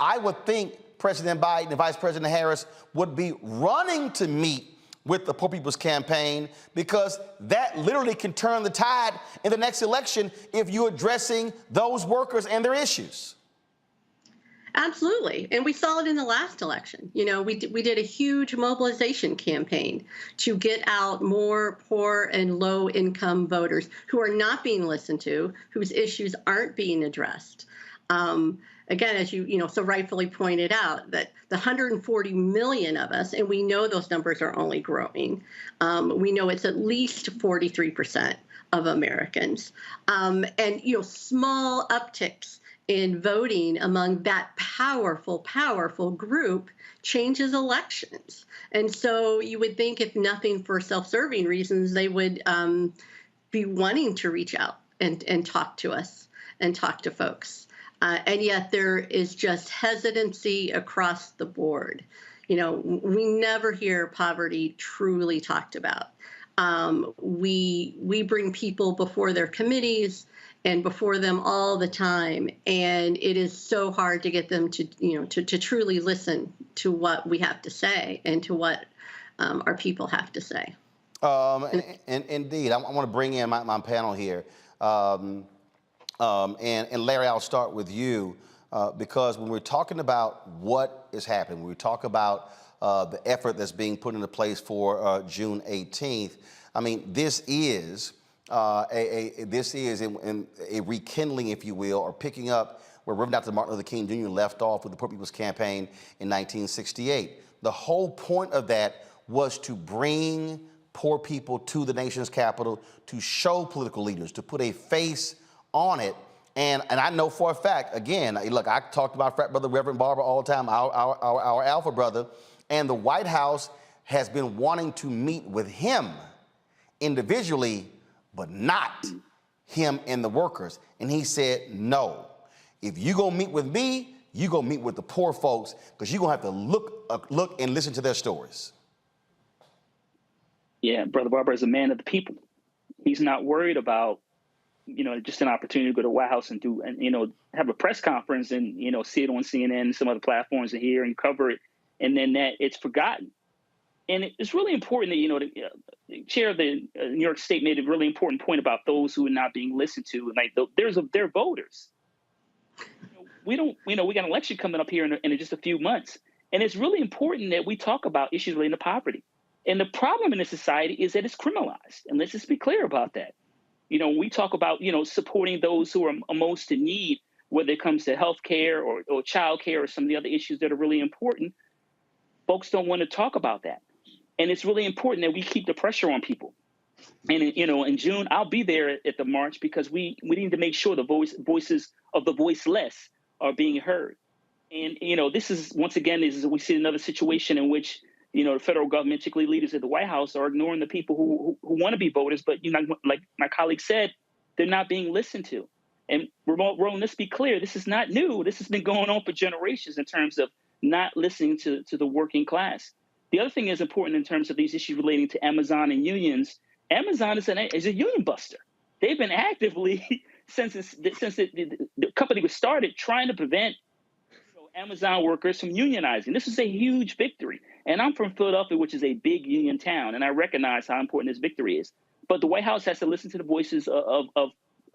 I would think President Biden and Vice President Harris would be running to meet with the Poor People's Campaign, because that literally can turn the tide in the next election if you're addressing those workers and their issues. Absolutely. And we saw it in the last election. We did a huge mobilization campaign to get out more poor and low income voters who are not being listened to, whose issues aren't being addressed. Again, as you so rightfully pointed out, that the 140 million of us, and we know those numbers are only growing. We know it's at least 43% of Americans. And small upticks in voting among that powerful group changes elections. And so you would think, if nothing for self-serving reasons, they would be wanting to reach out and talk to us and talk to folks. And yet there is just hesitancy across the board. We never hear poverty truly talked about. We bring people before their committees and before them all the time, and it is so hard to get them to truly listen to what we have to say and to what our people have to say. Indeed, I want to bring in my panel here, and Larry, I'll start with you, because when we're talking about what is happening, when we talk about the effort that's being put into place for June 18th, I mean, this is a rekindling, if you will, or picking up where Reverend Dr. Martin Luther King Jr. left off with the Poor People's Campaign in 1968. The whole point of that was to bring poor people to the nation's capital, to show political leaders, to put a face on it. And I know for a fact, again, look, I talked about frat brother Reverend Barber all the time, our alpha brother, and the White House has been wanting to meet with him individually, but not him and the workers. And he said, no, if you gonna meet with me, you gonna meet with the poor folks, because you're gonna have to look and listen to their stories. Yeah, Brother Barber is a man of the people. He's not worried about, just an opportunity to go to the White House and have a press conference and, see it on CNN and some other platforms and hear and cover it. And then that it's forgotten. And it's really important that, the chair of the New York State made a really important point about those who are not being listened to. And they're voters. We got an election coming up here in just a few months. And it's really important that we talk about issues related to poverty. And the problem in this society is that it's criminalized. And let's just be clear about that. we talk about, supporting those who are most in need, whether it comes to health care or child care or some of the other issues that are really important, folks don't want to talk about that. And it's really important that we keep the pressure on people. And, in June, I'll be there at the march because we need to make sure the voices of the voiceless are being heard. And, this is, once again, we see another situation in which, the federal government, particularly leaders at the White House, are ignoring the people who want to be voters. But, like my colleague said, they're not being listened to. And Roland, let's be clear, this is not new. This has been going on for generations in terms of not listening to the working class. The other thing is important in terms of these issues relating to Amazon and unions. Amazon is a union buster. They've been actively, since the company was started, trying to prevent Amazon workers from unionizing. This is a huge victory. And I'm from Philadelphia, which is a big union town, and I recognize how important this victory is. But the White House has to listen to the voices of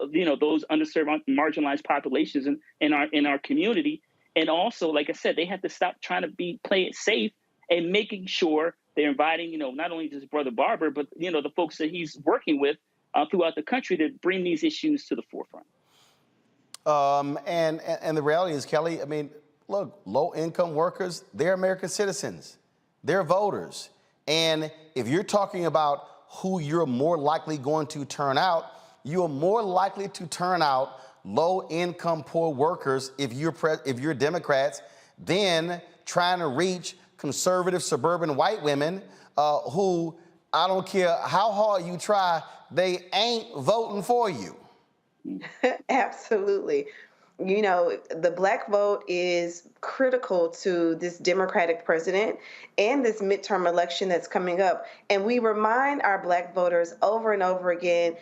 those underserved, marginalized populations in our community. And also, like I said, they have to stop trying to play it safe and making sure they're inviting, not only just Brother Barber, but, the folks that he's working with throughout the country to bring these issues to the forefront. And the reality is, Kelly, I mean, look, low-income workers, they're American citizens. They're voters. And if you're talking about who you're more likely going to turn out, you are more likely to turn out low-income, poor workers if you're Democrats than trying to reach conservative suburban white women who, I don't care how hard you try, they ain't voting for you. Absolutely. The Black vote is critical to this Democratic president and this midterm election that's coming up. And we remind our Black voters over and over again,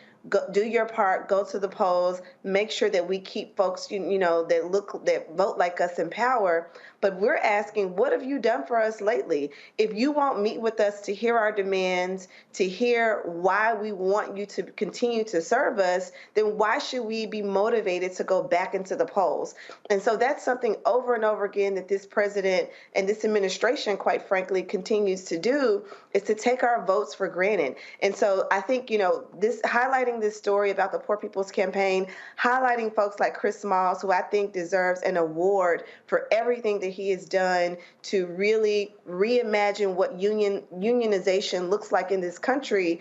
do your part, go to the polls, make sure that we keep folks, that vote like us in power. But we're asking, what have you done for us lately? If you won't meet with us to hear our demands, to hear why we want you to continue to serve us, then why should we be motivated to go back into the polls? And so that's something over and over again that this president and this administration, quite frankly, continues to do, is to take our votes for granted. And so I think, this highlighting this story about the Poor People's Campaign, highlighting folks like Chris Smalls, who I think deserves an award for everything that he has done to really reimagine what unionization looks like in this country.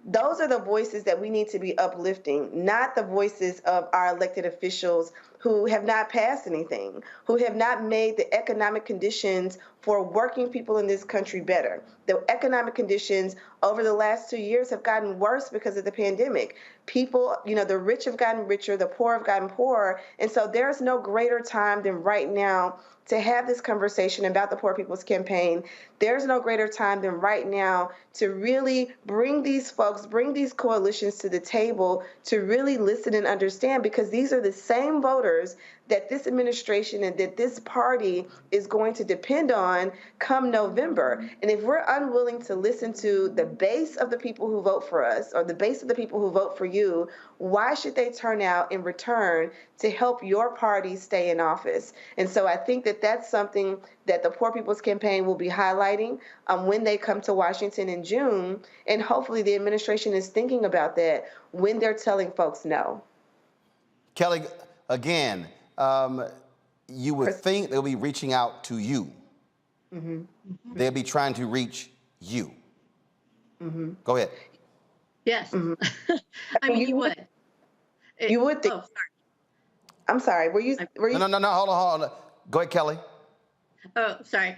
Those are the voices that we need to be uplifting, not the voices of our elected officials who have not passed anything, who have not made the economic conditions for working people in this country better. The economic conditions over the last 2 years have gotten worse because of the pandemic. People, the rich have gotten richer, the poor have gotten poorer. And so there's no greater time than right now to have this conversation about the Poor People's Campaign. There's no greater time than right now to really bring these folks, bring these coalitions to the table to really listen and understand, because these are the same voters that this administration and that this party is going to depend on come November. And if we're unwilling to listen to the base of the people who vote for us, or the base of the people who vote for you, why should they turn out in return to help your party stay in office? And so I think that that's something that the Poor People's Campaign will be highlighting when they come to Washington in June. And hopefully the administration is thinking about that when they're telling folks no. Kelly, again, you would think they'll be reaching out to you. Mm-hmm. They'll be trying to reach you. Mm-hmm. Go ahead. Yes. Mm-hmm. I mean, you would. You would think. Oh, sorry. I'm sorry. Were you? No. Hold on. Go ahead, Kelly. Oh, sorry.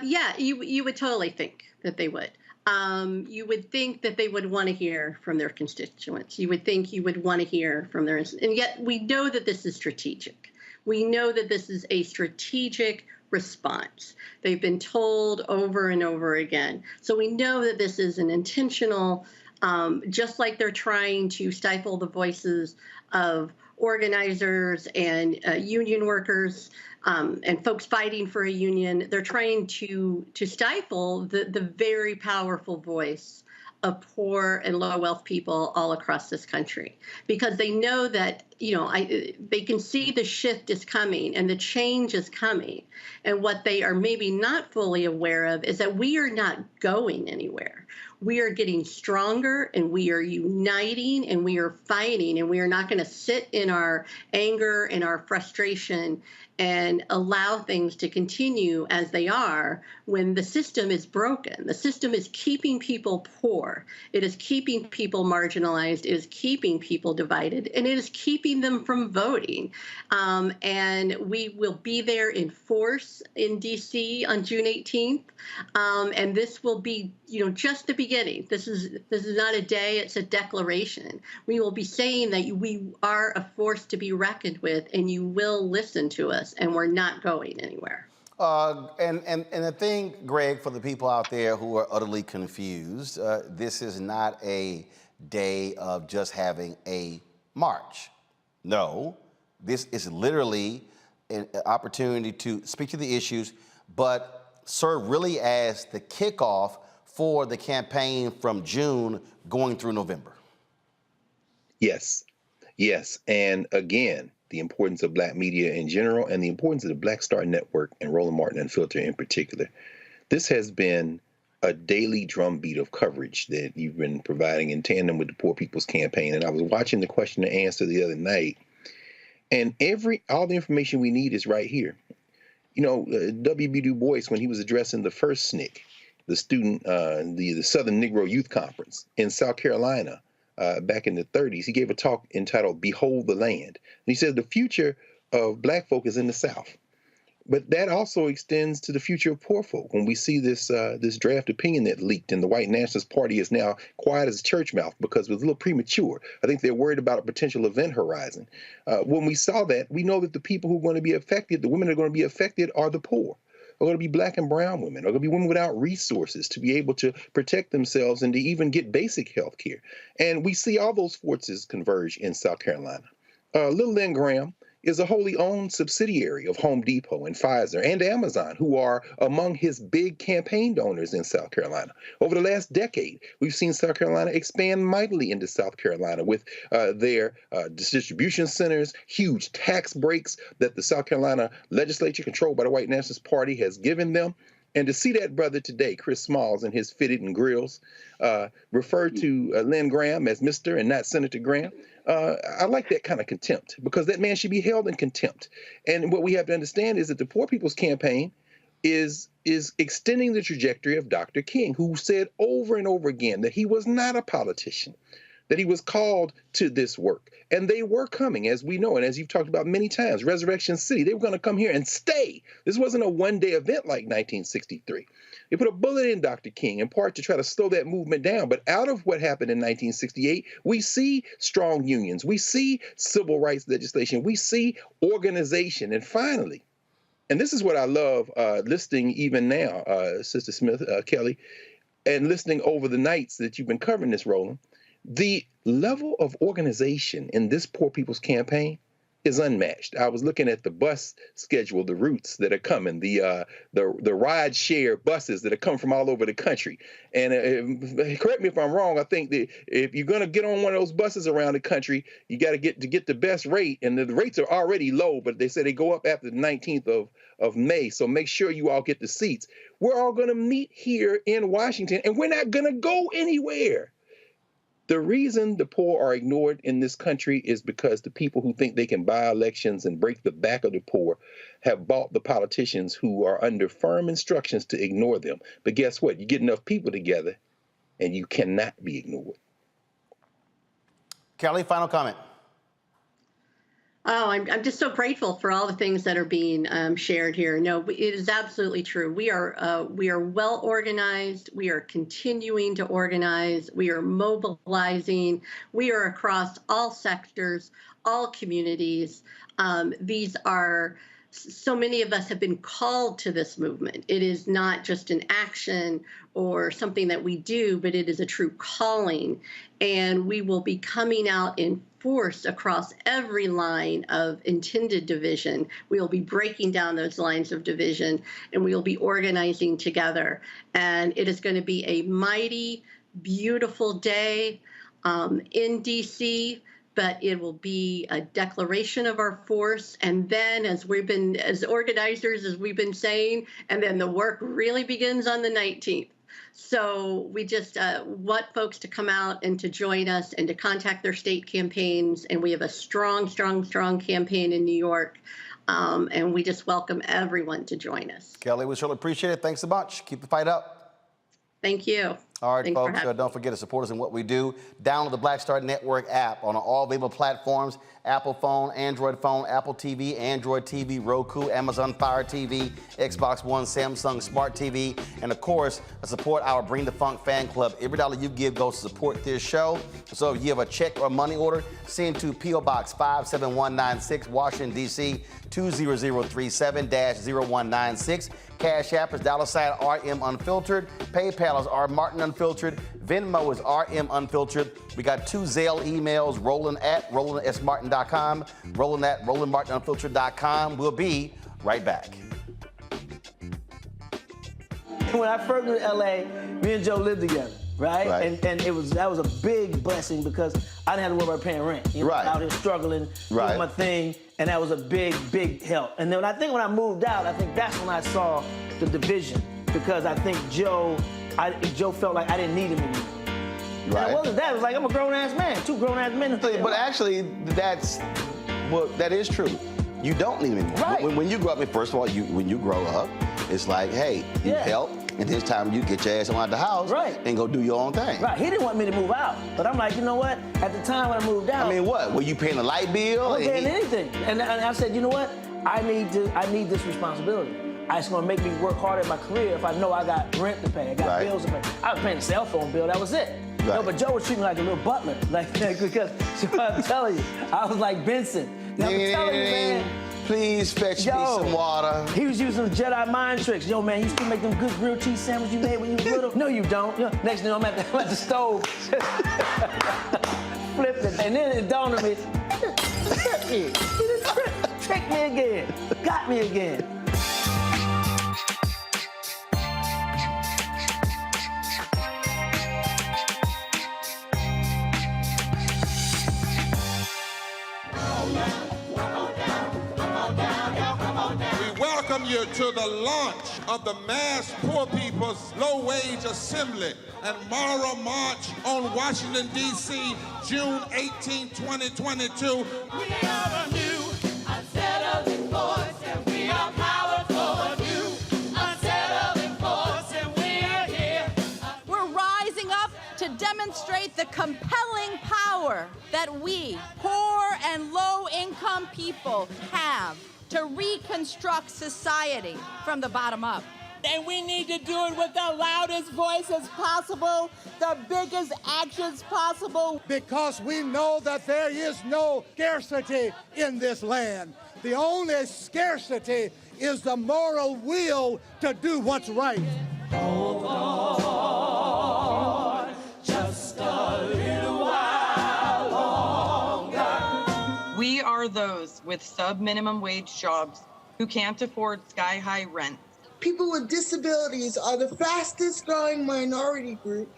Yeah, you would totally think that they would. You would think that they would want to hear from their constituents. You would think you would want to hear from their, and yet we know that this is strategic. We know that this is a strategic response. They've been told over and over again. So we know that this is an intentional, just like they're trying to stifle the voices of organizers and union workers and folks fighting for a union. They're trying to stifle the very powerful voice of poor and low wealth people all across this country, because they know that, they can see the shift is coming and the change is coming. And what they are maybe not fully aware of is that we are not going anywhere. We are getting stronger, and we are uniting, and we are fighting, and we are not going to sit in our anger and our frustration and allow things to continue as they are when the system is broken. The system is keeping people poor. It is keeping people marginalized. It is keeping people divided, and it is keeping them from voting. And we will be there in force in D.C. on June 18th. And this will be, just the beginning. This is not a day, it's a declaration. We will be saying that we are a force to be reckoned with, and you will listen to us, and we're not going anywhere. And the thing, Greg, for the people out there who are utterly confused, this is not a day of just having a march. No, this is literally an opportunity to speak to the issues, but serve really as the kickoff for the campaign from June going through November. Yes. And again, the importance of Black media in general and the importance of the Black Star Network and Roland Martin Unfiltered in particular. This has been a daily drumbeat of coverage that you've been providing in tandem with the Poor People's Campaign. And I was watching the question and answer the other night, and all the information we need is right here. W.B. Du Bois, when he was addressing the first SNCC, the student, the Southern Negro Youth Conference in South Carolina, back in the 30s, he gave a talk entitled "Behold the Land." And he said the future of Black folk is in the South. But that also extends to the future of poor folk. When we see this draft opinion that leaked, and the white nationalist party is now quiet as a church mouth because it was a little premature. I think they're worried about a potential event horizon. When we saw that, we know that the people who are going to be affected, the women that are going to be affected, are the poor. Are going to be Black and brown women, are going to be women without resources to be able to protect themselves and to even get basic health care. And we see all those forces converge in South Carolina. Little Lynn Graham is a wholly owned subsidiary of Home Depot and Pfizer and Amazon, who are among his big campaign donors in South Carolina. Over the last decade, we've seen South Carolina expand mightily into South Carolina with their distribution centers, huge tax breaks that the South Carolina legislature, controlled by the white nationalist party, has given them. And to see that brother today, Chris Smalls, in his fitted and grills, refer to Lynn Graham as Mr. and not Senator Graham, I like that kind of contempt, because that man should be held in contempt. And what we have to understand is that the Poor People's Campaign is extending the trajectory of Dr. King, who said over and over again that he was not a politician, that he was called to this work. And they were coming, as we know, and as you've talked about many times, Resurrection City, they were going to come here and stay. This wasn't a one-day event like 1963. They put a bullet in Dr. King, in part to try to slow that movement down. But out of what happened in 1968, we see strong unions. We see civil rights legislation. We see organization. And finally, and this is what I love listening even now, Sister Smith, Kelly, and listening over the nights that you've been covering this, Roland, the level of organization in this Poor People's Campaign is unmatched. I was looking at the bus schedule, the routes that are coming, the ride share buses that are coming from all over the country. And correct me if I'm wrong, I think that if you're going to get on one of those buses around the country, you got to get the best rate. And the rates are already low, but they say they go up after the 19th of May. So make sure you all get the seats. We're all going to meet here in Washington, and we're not going to go anywhere. The reason the poor are ignored in this country is because the people who think they can buy elections and break the back of the poor have bought the politicians who are under firm instructions to ignore them. But guess what? You get enough people together and you cannot be ignored. Kelly, final comment. Oh, I'm just so grateful for all the things that are being shared here. No, it is absolutely true. We are well organized. We are continuing to organize. We are mobilizing. We are across all sectors, all communities. These are so many of us have been called to this movement. It is not just an action or something that we do, but it is a true calling. And we will be coming out in force across every line of intended division. We will be breaking down those lines of division, and we will be organizing together. And it is going to be a mighty, beautiful day in D.C., but it will be a declaration of our force. And then, as organizers, as we've been saying, and then the work really begins on the 19th. So we just want folks to come out and to join us and to contact their state campaigns. And we have a strong, strong, strong campaign in New York. And we just welcome everyone to join us. Kelly, we surely appreciate it. Thanks a bunch. Keep the fight up. Thank you. All right, Thanks folks, don't forget to support us in what we do. Download the Black Star Network app on all available platforms: Apple phone, Android phone, Apple TV, Android TV, Roku, Amazon Fire TV, Xbox One, Samsung Smart TV, and of course, support our Bring the Funk fan club. Every dollar you give goes to support this show. So if you have a check or money order, send to P.O. Box 57196, Washington, D.C. 20037-0196. Cash App is $RM Unfiltered. PayPal is R Martin Unfiltered. Venmo is RM Unfiltered. We got 2 Zelle emails, roland@rolandsmartin.com, roland@rolandmartinunfiltered.com. We'll be right back. When I first moved to LA, me and Joe lived together, right? And that was a big blessing because I didn't have to worry about paying rent. You know, out here struggling, doing my thing, and that was a big, big help. And then when I moved out, I think that's when I saw the division because I think Joe felt like I didn't need him anymore. And it wasn't that. It was like, I'm a grown-ass man, 2 grown-ass men. But actually, that is true. You don't need him anymore. Right. When you grow up, first of all, when you grow up, it's like, hey, you help, and this time you get your ass out of the house and go do your own thing. Right. He didn't want me to move out, but I'm like, you know what? At the time when I moved out, I mean, what? Were you paying a light bill? I wasn't paying anything, and I said, you know what? I need this responsibility. It's going to make me work harder at my career if I know I got rent to pay, I got bills to pay. I was paying a cell phone bill. That was it. No, but Joe was treating me like a little butler, because I'm telling you, I was like Benson. I'm telling you, man. Please fetch me some water. He was using some Jedi mind tricks. Yo, man, you still make them good grilled cheese sandwiches you made when you were little? No, you don't. Next thing I'm at the stove. Flipped it. And then it dawned on me, he tricked me again. Got me again. Welcome you to the launch of the Mass Poor People's Low-Wage Assembly and Moral March on Washington, D.C., June 18, 2022. We are a new, unsettling force, and we are powerful, a new, unsettling force, and we are here. We're rising up to demonstrate the compelling power that we, poor and low-income people, have to reconstruct society from the bottom up. And we need to do it with the loudest voices possible, the biggest actions possible. Because we know that there is no scarcity in this land. The only scarcity is the moral will to do what's right. Hold on, just a little while longer. We are those with sub-minimum wage jobs who can't afford sky-high rent. People with disabilities are the fastest growing minority group.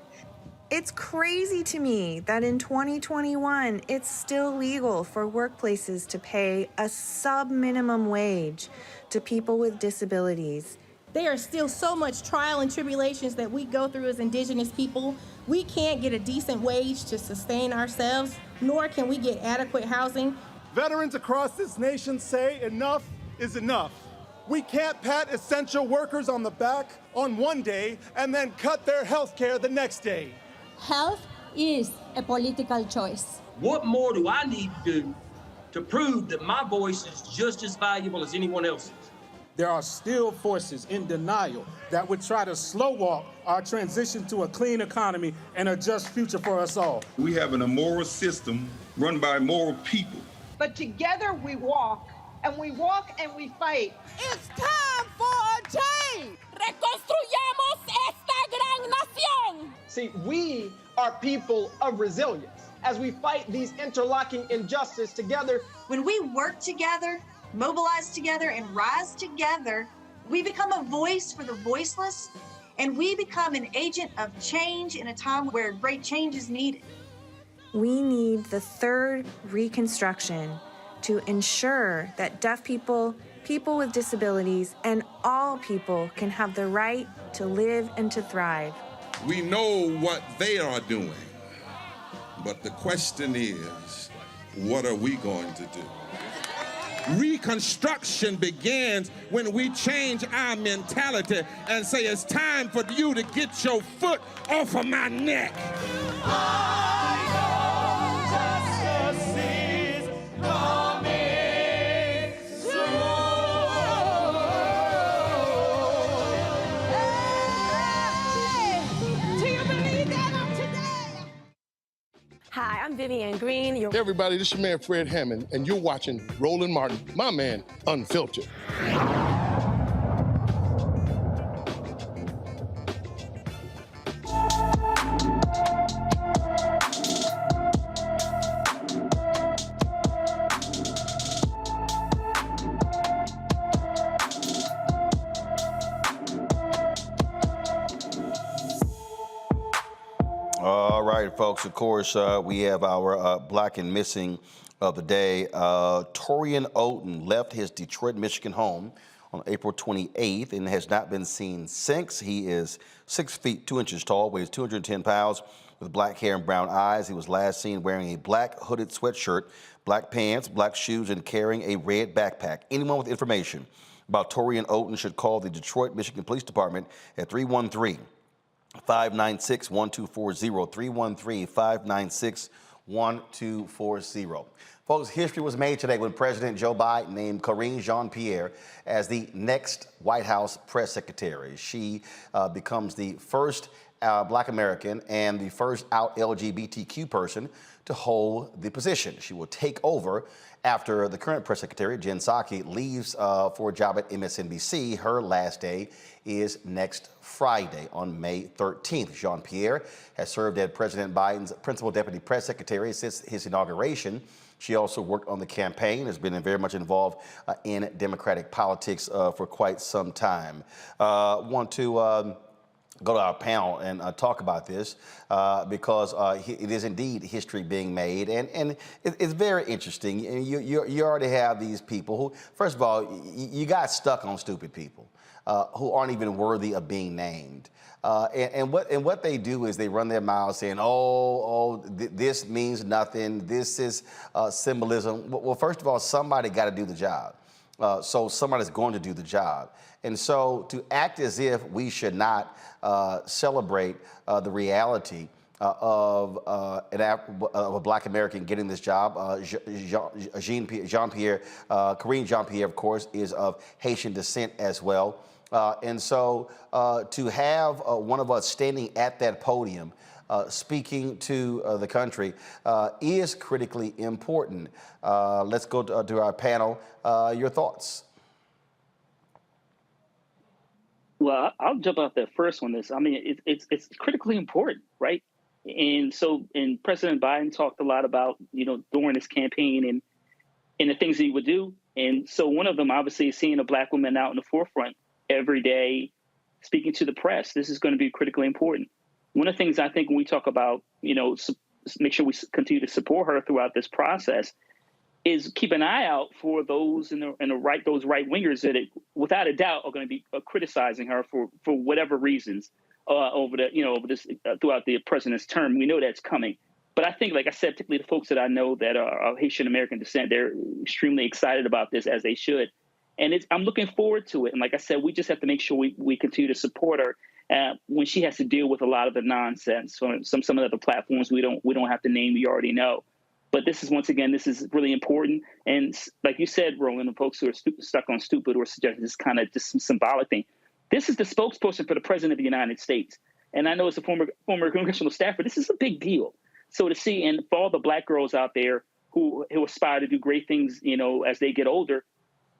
It's crazy to me that in 2021, it's still legal for workplaces to pay a sub-minimum wage to people with disabilities. There are still so much trial and tribulations that we go through as Indigenous people. We can't get a decent wage to sustain ourselves, nor can we get adequate housing. Veterans across this nation say enough is enough. We can't pat essential workers on the back on one day and then cut their health care the next day. Health is a political choice. What more do I need to do to prove that my voice is just as valuable as anyone else's? There are still forces in denial that would try to slow walk our transition to a clean economy and a just future for us all. We have an immoral system run by immoral people. But together we walk, and we walk and we fight. It's time for a change. Reconstruyamos esta gran nación. See, we are people of resilience as we fight these interlocking injustices together. When we work together, mobilize together, and rise together, we become a voice for the voiceless, and we become an agent of change in a time where great change is needed. We need the third reconstruction to ensure that deaf people, people with disabilities, and all people can have the right to live and to thrive. We know what they are doing. But the question is, what are we going to do? Reconstruction begins when we change our mentality and say it's time for you to get your foot off of my neck. Hi, I'm Vivian Green. Hey everybody, this is your man Fred Hammond, and you're watching Roland Martin, my man, Unfiltered. All right, folks, of course, we have our Black and Missing of the day. Torian Oaten left his Detroit, Michigan home on April 28th and has not been seen since. He is 6 feet 2 inches tall, weighs 210 pounds, with black hair and brown eyes. He was last seen wearing a black hooded sweatshirt, black pants, black shoes, and carrying a red backpack. Anyone with information about Torian Oaten should call the Detroit, Michigan Police Department at 313-596-1240, 313-596-1240. Folks, history was made today when President Joe Biden named Karine Jean-Pierre as the next White House press secretary. She becomes the first Black American and the first out LGBTQ person to hold the position. She will take over after the current press secretary, Jen Psaki, leaves for a job at MSNBC. Her last day is next Friday on May 13th. Jean-Pierre has served as President Biden's principal deputy press secretary since his inauguration. She also worked on the campaign, has been very much involved in Democratic politics for quite some time. Want to go to our panel and talk about this because it is indeed history being made, and it's very interesting. You already have these people who, first of all, you got stuck on stupid people who aren't even worthy of being named. And what they do is they run their mouths saying, this means nothing. This is symbolism. Well, first of all, somebody got to do the job. So somebody's going to do the job. And so to act as if we should not celebrate the reality of a Black American getting this job. Karine Jean-Pierre, of course, is of Haitian descent as well. And so to have one of us standing at that podium speaking to the country is critically important. Let's go to our panel. Your thoughts? Well, I'll jump off that first one. It's critically important, right? And President Biden talked a lot about, during this campaign and the things that he would do. And so one of them, obviously, is seeing a Black woman out in the forefront every day, speaking to the press. This is going to be critically important. One of the things I think when we talk about, make sure we continue to support her throughout this process, is keep an eye out for those in the right, those right wingers that, without a doubt, are going to be criticizing her for whatever reasons over this throughout the president's term. We know that's coming, but I think, like I said, particularly the folks that I know that are of Haitian American descent, they're extremely excited about this, as they should, and I'm looking forward to it. And like I said, we just have to make sure we continue to support her when she has to deal with a lot of the nonsense from some of the other platforms we don't have to name. You already know. But this is is really important. And like you said, Roland, the folks who are stuck on stupid or suggesting this kind of just some symbolic thing. This is the spokesperson for the President of the United States. And I know as a former congressional staffer, this is a big deal. So to see, and for all the Black girls out there who aspire to do great things, as they get older,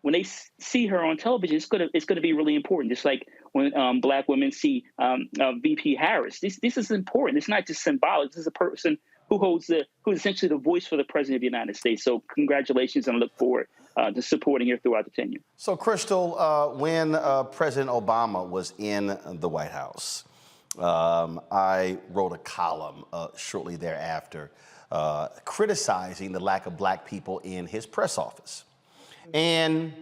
when they see her on television, it's gonna be really important. Just like when Black women see VP Harris, this is important. It's not just symbolic. This is a person who's essentially the voice for the President of the United States. So congratulations, and I look forward to supporting her throughout the tenure. So, Crystal, when President Obama was in the White House, I wrote a column shortly thereafter criticizing the lack of Black people in his press office. And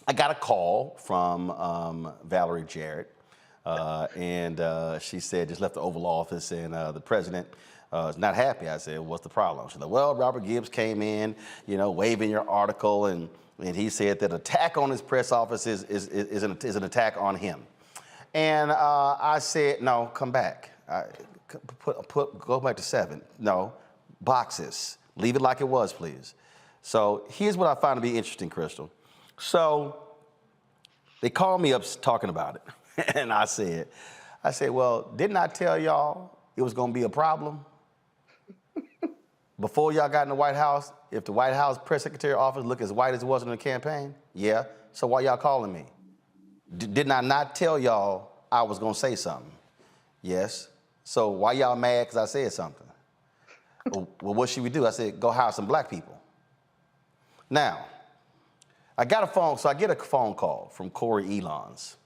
I got a call from Valerie Jarrett, And she said, just left the Oval Office, and the president is not happy. I said, what's the problem? She's like, well, Robert Gibbs came in, waving your article, and he said that attack on his press office is an attack on him. And I said, no, come back. Go back to 7. No, boxes. Leave it like it was, please. So here's what I find to be interesting, Crystal. So they called me up talking about it. And I said, well, didn't I tell y'all it was going to be a problem? Before y'all got in the White House, if the White House press secretary office looked as white as it was in the campaign, yeah, so why y'all calling me? Didn't I not tell y'all I was going to say something? Yes. So why y'all mad because I said something? Well, what should we do? I said, go hire some black people. Now, I get a phone call from Corey Elons.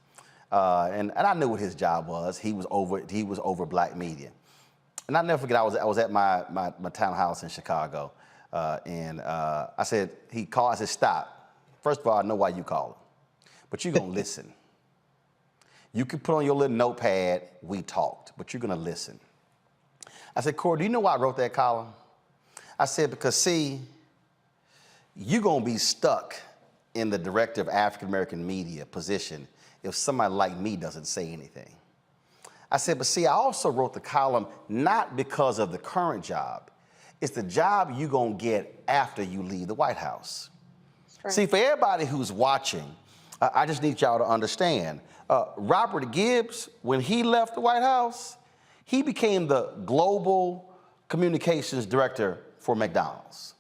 And I knew what his job was. He was over black media. And I'll never forget, I was at my townhouse in Chicago. And I said, he called, I said, stop. First of all, I know why you calling, but you're gonna listen. You can put on your little notepad, we talked, but you're gonna listen. I said, Corey, do you know why I wrote that column? I said, because see, you're gonna be stuck in the director of African-American media position if somebody like me doesn't say anything. I said, but see, I also wrote the column not because of the current job. It's the job you're gonna get after you leave the White House. Right. See, for everybody who's watching, I just need y'all to understand, Robert Gibbs, when he left the White House, he became the global communications director for McDonald's.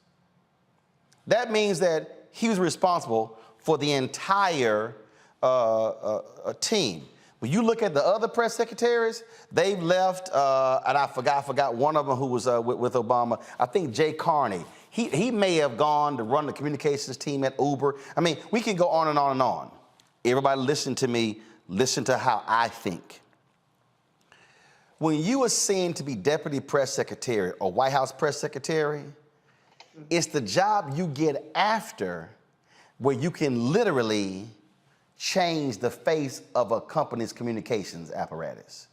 That means that he was responsible for the entire team. When you look at the other press secretaries, they've left, and I forgot one of them who was with Obama. I think Jay Carney. He may have gone to run the communications team at Uber. I mean, we can go on and on and on. Everybody listen to me, listen to how I think. When you are seen to be deputy press secretary or White House press secretary, it's the job you get after where you can literally change the face of a company's communications apparatus.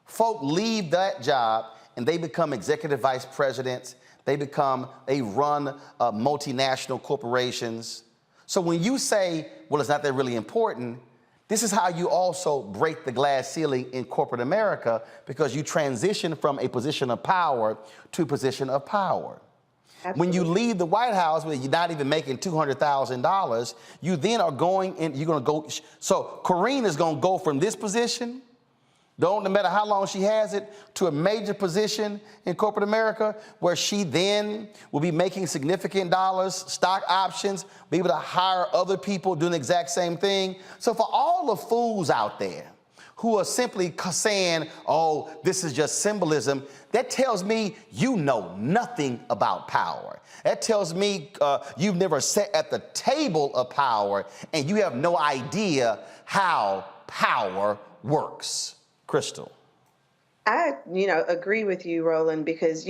Folk leave that job and they become executive vice presidents. They run multinational corporations. So when you say, well, it's not that really important, this is how you also break the glass ceiling in corporate America, because you transition from a position of power to a position of power. Absolutely. When you leave the White House, where you're not even making $200,000, you then are going in, you're going to go. So Karine is going to go from this position, no matter how long she has it, to a major position in corporate America, where she then will be making significant dollars, stock options, be able to hire other people doing the exact same thing. So for all the fools out there who are simply saying, oh, this is just symbolism, that tells me you know nothing about power. That tells me you've never sat at the table of power and you have no idea how power works. Crystal. I, agree with you, Roland, because,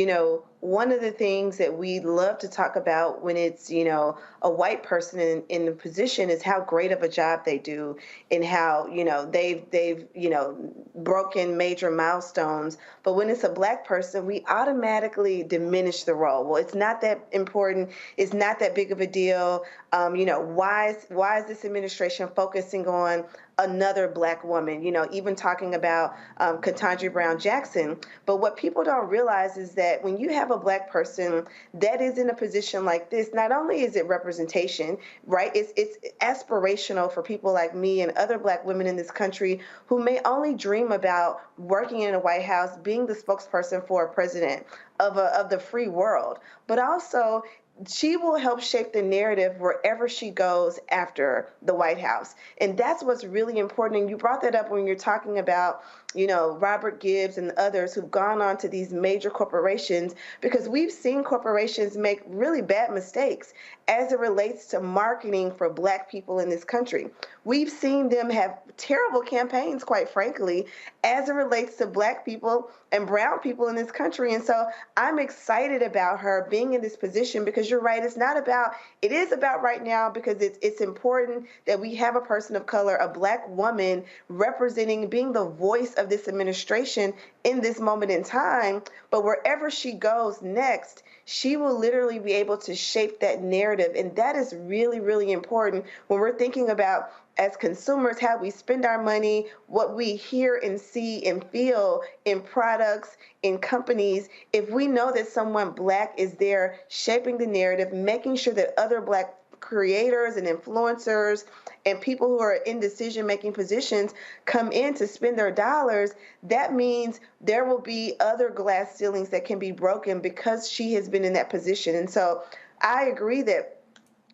one of the things that we love to talk about when it's, a white person in the position is how great of a job they do and how, they've broken major milestones. But when it's a black person, we automatically diminish the role. Well, it's not that important. It's not that big of a deal. Why is this administration focusing on another black woman, even talking about Ketanji Brown Jackson. But what people don't realize is that when you have a black person that is in a position like this, not only is it representation, right? It's aspirational for people like me and other black women in this country who may only dream about working in a White House, being the spokesperson for a president of the free world. But also, she will help shape the narrative wherever she goes after the White House. And that's what's really important. And you brought that up when you're talking about, Robert Gibbs and others who've gone on to these major corporations, because we've seen corporations make really bad mistakes as it relates to marketing for Black people in this country. We've seen them have terrible campaigns, quite frankly, as it relates to Black people and brown people in this country. And so I'm excited about her being in this position, because you're right, it is about right now, because it's important that we have a person of color, a Black woman, representing, being the voice of this administration in this moment in time. But wherever she goes next, she will literally be able to shape that narrative. And that is really, really important when we're thinking about, as consumers, how we spend our money, what we hear and see and feel in products, in companies. If we know that someone Black is there shaping the narrative, making sure that other Black creators and influencers and people who are in decision-making positions come in to spend their dollars, that means there will be other glass ceilings that can be broken because she has been in that position. And so I agree that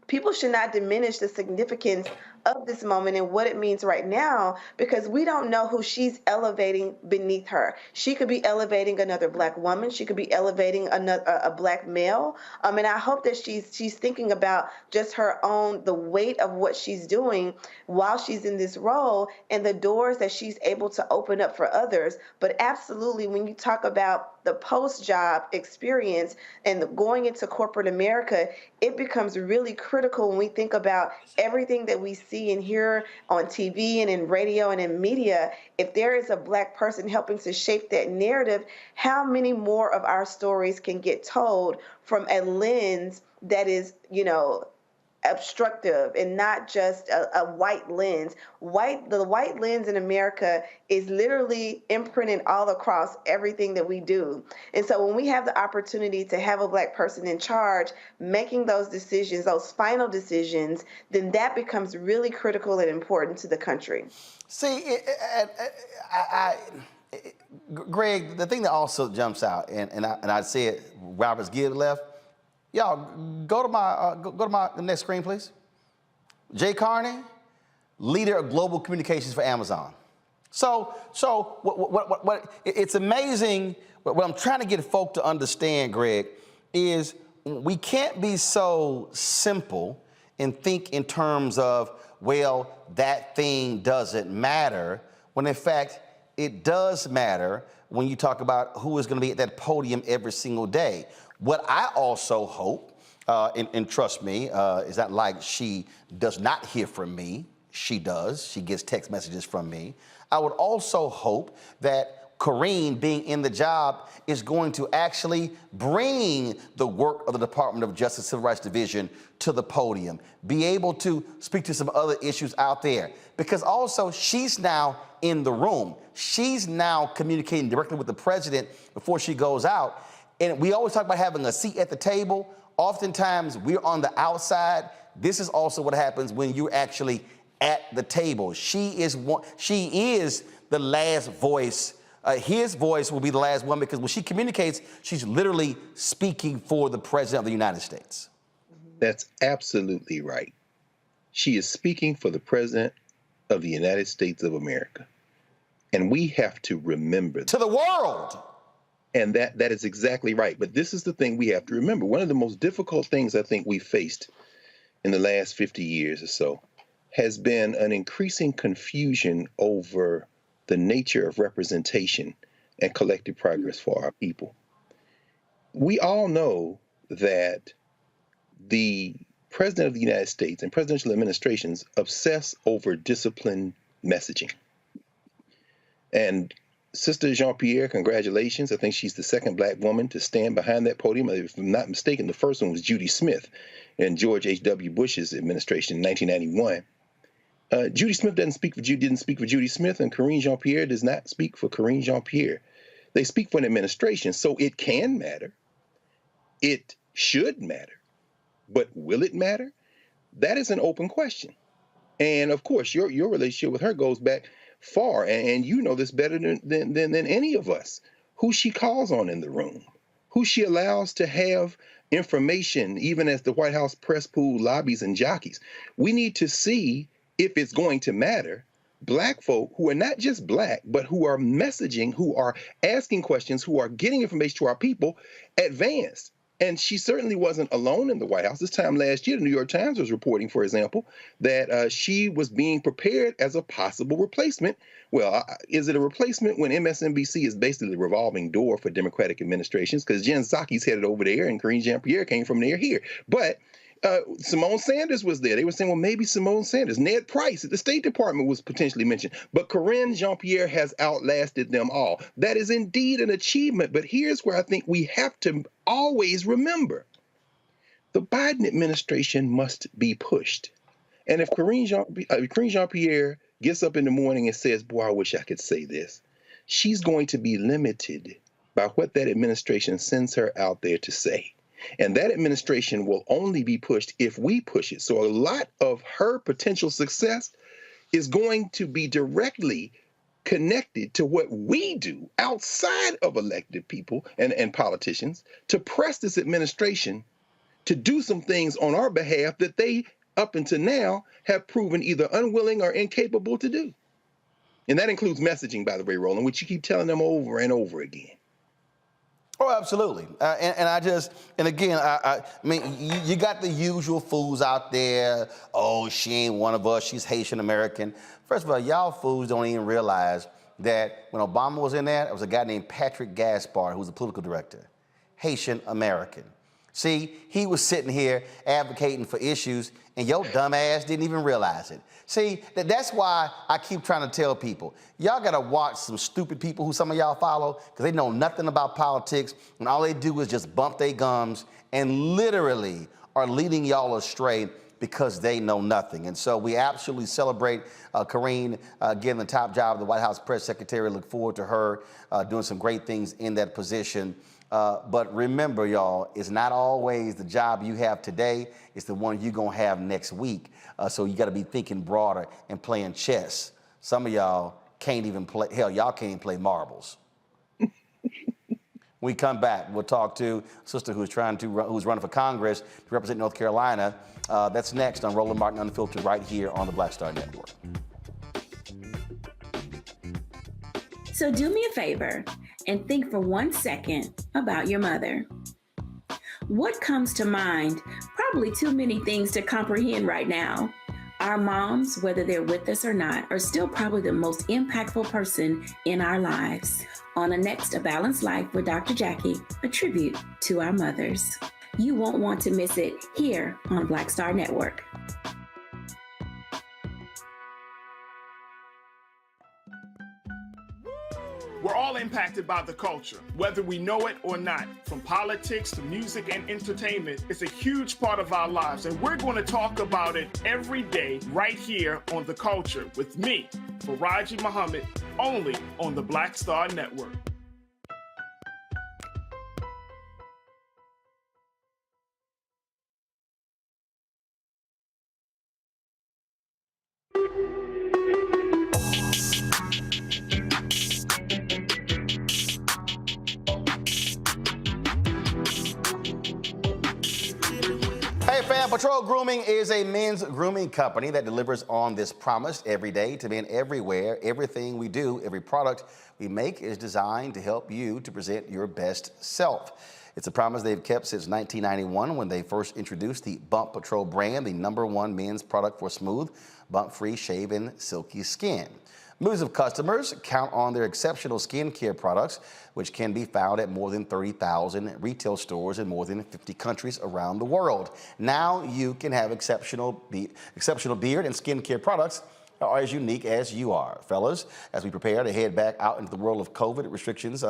people should not diminish the significance of this moment and what it means right now, because we don't know who she's elevating beneath her. She could be elevating another Black woman. She could be elevating a Black male. And I hope that she's thinking about just her own, the weight of what she's doing while she's in this role and the doors that she's able to open up for others. But absolutely, when you talk about the post-job experience and going into corporate America, it becomes really critical when we think about everything that we see and hear on TV and in radio and in media. If there is a Black person helping to shape that narrative, how many more of our stories can get told from a lens that is, obstructive and not just a white lens. The white lens in America is literally imprinted all across everything that we do. And so when we have the opportunity to have a Black person in charge, making those decisions, those final decisions, then that becomes really critical and important to the country. See, Greg, the thing that also jumps out, and I said Robert Gibbs left. Y'all, go to my next screen, please. Jay Carney, leader of global communications for Amazon. So what it's amazing. What I'm trying to get folk to understand, Greg, is we can't be so simple and think in terms of, well, that thing doesn't matter, when in fact it does matter when you talk about who is going to be at that podium every single day. What I also hope, and trust me, is not like she does not hear from me. She does. She gets text messages from me. I would also hope that Karine, being in the job, is going to actually bring the work of the Department of Justice Civil Rights Division to the podium, be able to speak to some other issues out there. Because also, she's now in the room. She's now communicating directly with the president before she goes out. And we always talk about having a seat at the table. Oftentimes, we're on the outside. This is also what happens when you're actually at the table. She is the last voice. His voice will be the last one, because when she communicates, she's literally speaking for the President of the United States. That's absolutely right. She is speaking for the President of the United States of America. And we have to remember that. To the world. And that is exactly right. But this is the thing we have to remember. One of the most difficult things I think we faced in the last 50 years or so has been an increasing confusion over the nature of representation and collective progress for our people. We all know that the President of the United States and presidential administrations obsess over disciplined messaging. And Sister Jean-Pierre, congratulations. I think she's the second Black woman to stand behind that podium. If I'm not mistaken, the first one was Judy Smith in George H.W. Bush's administration in 1991. Judy Smith didn't speak for Judy Smith, and Karine Jean-Pierre does not speak for Karine Jean-Pierre. They speak for an administration, so it can matter. It should matter. But will it matter? That is an open question. And of course, your relationship with her goes back far, and you know this better than any of us, who she calls on in the room, who she allows to have information, even as the White House press pool lobbies and jockeys. We need to see if it's going to matter Black folk who are not just Black, but who are messaging, who are asking questions, who are getting information to our people, advanced. And she certainly wasn't alone in the White House. This time last year, the New York Times was reporting, for example, that she was being prepared as a possible replacement. Well, is it a replacement when MSNBC is basically a revolving door for Democratic administrations? Because Jen Psaki's headed over there and Karine Jean-Pierre came from there here. But Simone Sanders was there. They were saying, well, maybe Simone Sanders. Ned Price at the State Department was potentially mentioned. But Karine Jean-Pierre has outlasted them all. That is indeed an achievement. But here's where I think we have to always remember. The Biden administration must be pushed. And if Karine Jean-Pierre gets up in the morning and says, boy, I wish I could say this, she's going to be limited by what that administration sends her out there to say. And that administration will only be pushed if we push it. So a lot of her potential success is going to be directly connected to what we do outside of elected people and politicians to press this administration to do some things on our behalf that they, up until now, have proven either unwilling or incapable to do. And that includes messaging, by the way, Roland, which you keep telling them over and over again. Oh, absolutely. And again, I mean, you got the usual fools out there. Oh, she ain't one of us. She's Haitian American. First of all, y'all fools don't even realize that when Obama was in there was a guy named Patrick Gaspard, who was the political director, Haitian American. See, he was sitting here advocating for issues, and your dumb ass didn't even realize it. See, that's why I keep trying to tell people, y'all gotta watch some stupid people who some of y'all follow, because they know nothing about politics, and all they do is just bump their gums and literally are leading y'all astray because they know nothing. And so we absolutely celebrate Karine getting the top job of the White House press secretary. Look forward to her doing some great things in that position. But remember, y'all, it's not always the job you have today. It's the one you're going to have next week. So you got to be thinking broader and playing chess. Some of y'all can't even play. Hell, y'all can't even play marbles. When we come back, we'll talk to a sister who's running for Congress to represent North Carolina. That's next on Roland Martin Unfiltered right here on the Black Star Network. So do me a favor and think for 1 second about your mother. What comes to mind? Probably too many things to comprehend right now. Our moms, whether they're with us or not, are still probably the most impactful person in our lives. On the next A Balanced Life with Dr. Jackie, a tribute to our mothers. You won't want to miss it here on Black Star Network. We're all impacted by the culture, whether we know it or not. From politics to music and entertainment, it's a huge part of our lives, and we're going to talk about it every day right here on The Culture with me, Faraji Muhammad, only on the Black Star Network. Hey fam, Patrol Grooming is a men's grooming company that delivers on this promise every day to men everywhere. Everything we do, every product we make is designed to help you to present your best self. It's a promise they've kept since 1991 when they first introduced the Bump Patrol brand, the #1 men's product for smooth, bump-free, shaven, silky skin. Millions of customers count on their exceptional skincare products, which can be found at more than 30,000 retail stores in more than 50 countries around the world. Now you can have exceptional beard and skincare products that are as unique as you are. Fellas, as we prepare to head back out into the world of COVID restrictions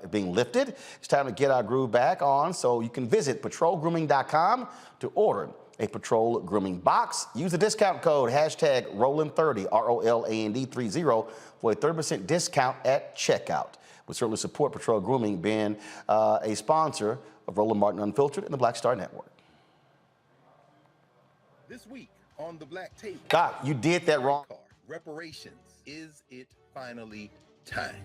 being lifted, it's time to get our groove back on, so you can visit patrolgrooming.com to order a Patrol Grooming box. Use the discount code #Roland30, ROLAND30 for a 30% discount at checkout. We certainly support Patrol Grooming being a sponsor of Roland Martin Unfiltered and the Black Star Network. This week on the Black Table. God, you did that wrong. Reparations. Is it finally time?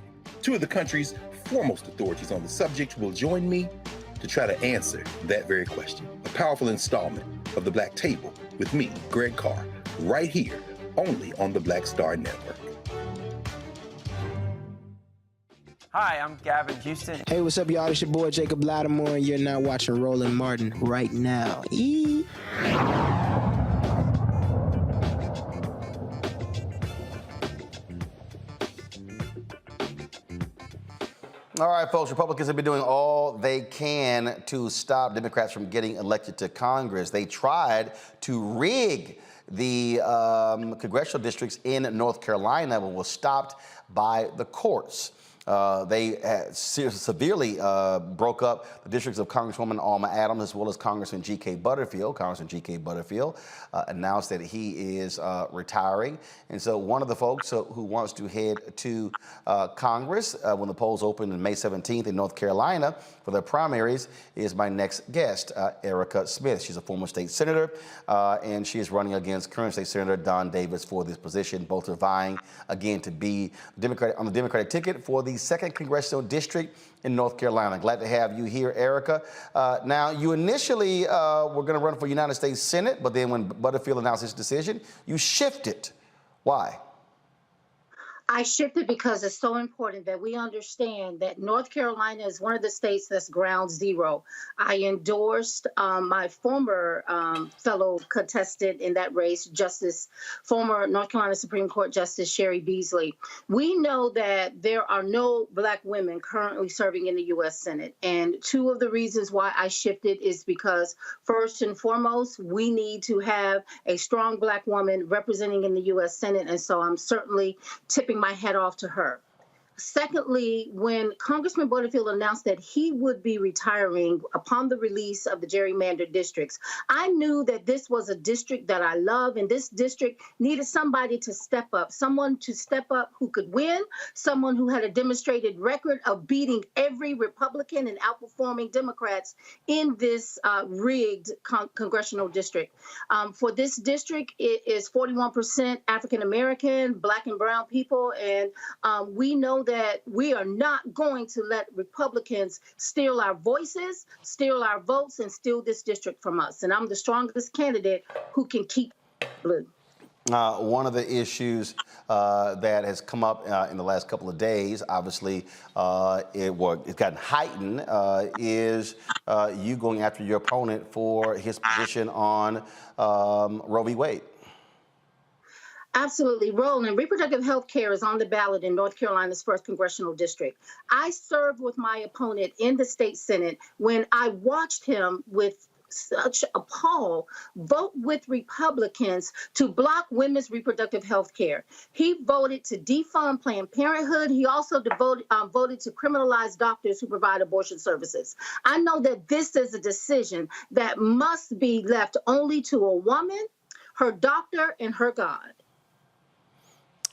Two of the country's foremost authorities on the subject will join me to try to answer that very question. A powerful installment of the Black Table with me, Greg Carr, right here, only on the Black Star Network. Hi, I'm Gavin Houston. Hey, what's up, y'all? It's your boy Jacob Lattimore, and you're now watching Roland Martin right now. All right, folks, Republicans have been doing all they can to stop Democrats from getting elected to Congress. They tried to rig the congressional districts in North Carolina, but was stopped by the courts. They severely broke up the districts of Congresswoman Alma Adams as well as Congressman G.K. Butterfield. Congressman G.K. Butterfield announced that he is retiring. And so one of the folks who wants to head to Congress when the polls open on May 17th in North Carolina for their primaries is my next guest, Erica Smith. She's a former state senator, and she is running against current state senator Don Davis for this position. Both are vying again to be on the Democratic ticket for the 2nd Congressional District in North Carolina. Glad to have you here, Erica. Now, you initially were going to run for United States Senate, but then when Butterfield announced his decision, you shifted. Why? I shifted because it's so important that we understand that North Carolina is one of the states that's ground zero. I endorsed my former fellow contestant in that race, former North Carolina Supreme Court Justice Sherry Beasley. We know that there are no Black women currently serving in the U.S. Senate. And two of the reasons why I shifted is because, first and foremost, we need to have a strong Black woman representing in the U.S. Senate. And so I'm certainly tipping my hat off to her. Secondly, when Congressman Butterfield announced that he would be retiring upon the release of the gerrymandered districts, I knew that this was a district that I love, and this district needed somebody to step up, someone to step up who could win, someone who had a demonstrated record of beating every Republican and outperforming Democrats in this rigged congressional district. For this district, it is 41% African American, Black and brown people, and we know that we are not going to let Republicans steal our voices, steal our votes, and steal this district from us. And I'm the strongest candidate who can keep blue. One of the issues that has come up in the last couple of days, obviously it's gotten heightened, is you going after your opponent for his position on Roe v. Wade. Absolutely. Roland, reproductive health care is on the ballot in North Carolina's 1st Congressional District. I served with my opponent in the state Senate when I watched him with such appall vote with Republicans to block women's reproductive health care. He voted to defund Planned Parenthood. He also voted to criminalize doctors who provide abortion services. I know that this is a decision that must be left only to a woman, her doctor, and her God.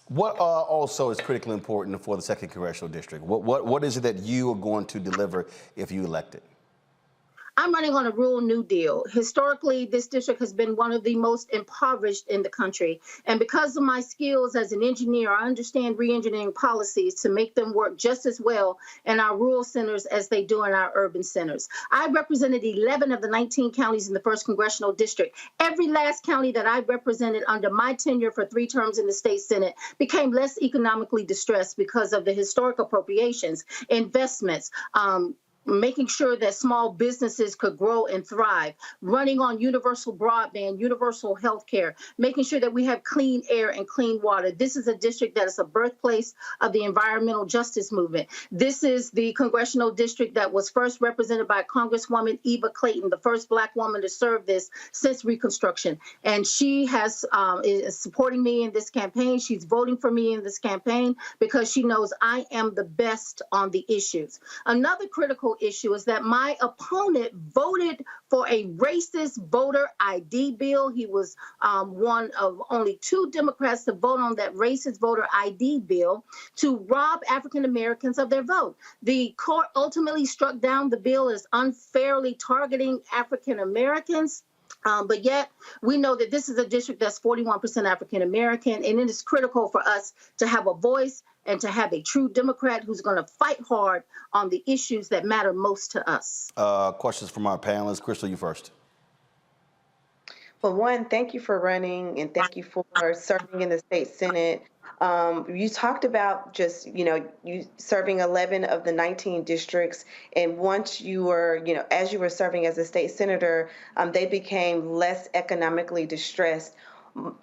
What also is critically important for the 2nd Congressional District? What is it that you are going to deliver if you elected? I'm running on a rural New Deal. Historically, this district has been one of the most impoverished in the country. And because of my skills as an engineer, I understand re-engineering policies to make them work just as well in our rural centers as they do in our urban centers. I represented 11 of the 19 counties in the 1st Congressional District. Every last county that I represented under my tenure for 3 terms in the state Senate became less economically distressed because of the historic appropriations, investments, making sure that small businesses could grow and thrive, running on universal broadband, universal health care, making sure that we have clean air and clean water. This is a district that is a birthplace of the environmental justice movement. This is the congressional district that was first represented by Congresswoman Eva Clayton, the first Black woman to serve this since Reconstruction. And she is supporting me in this campaign. She's voting for me in this campaign because she knows I am the best on the issues. Another critical issue is that my opponent voted for a racist voter ID bill. He was one of only 2 Democrats to vote on that racist voter ID bill to rob African Americans of their vote. The court ultimately struck down the bill as unfairly targeting African Americans. But yet we know that this is a district that's 41% African American, and it is critical for us to have a voice and to have a true Democrat who's going to fight hard on the issues that matter most to us. Questions from our panelists. Crystal, you first. Well, one, thank you for running and thank you for serving in the state Senate. You talked about just, you serving 11 of the 19 districts. And once you were, as you were serving as a state senator, they became less economically distressed.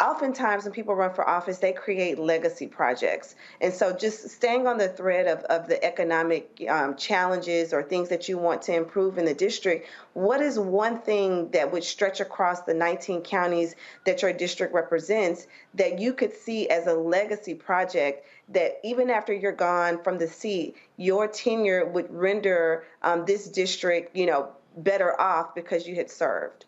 Oftentimes when people run for office, they create legacy projects. And so just staying on the thread of the economic challenges or things that you want to improve in the district, what is one thing that would stretch across the 19 counties that your district represents that you could see as a legacy project that even after you're gone from the seat, your tenure would render this district, better off because you had served?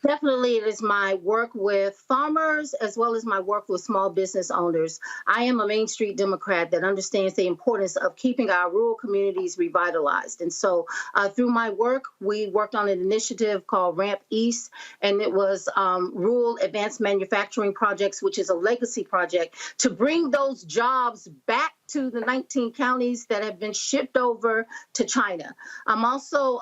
Definitely, it is my work with farmers as well as my work with small business owners. I am a Main Street Democrat that understands the importance of keeping our rural communities revitalized. And so through my work, we worked on an initiative called Ramp East, and it was Rural Advanced Manufacturing Projects, which is a legacy project to bring those jobs back to the 19 counties that have been shipped over to China. I'm also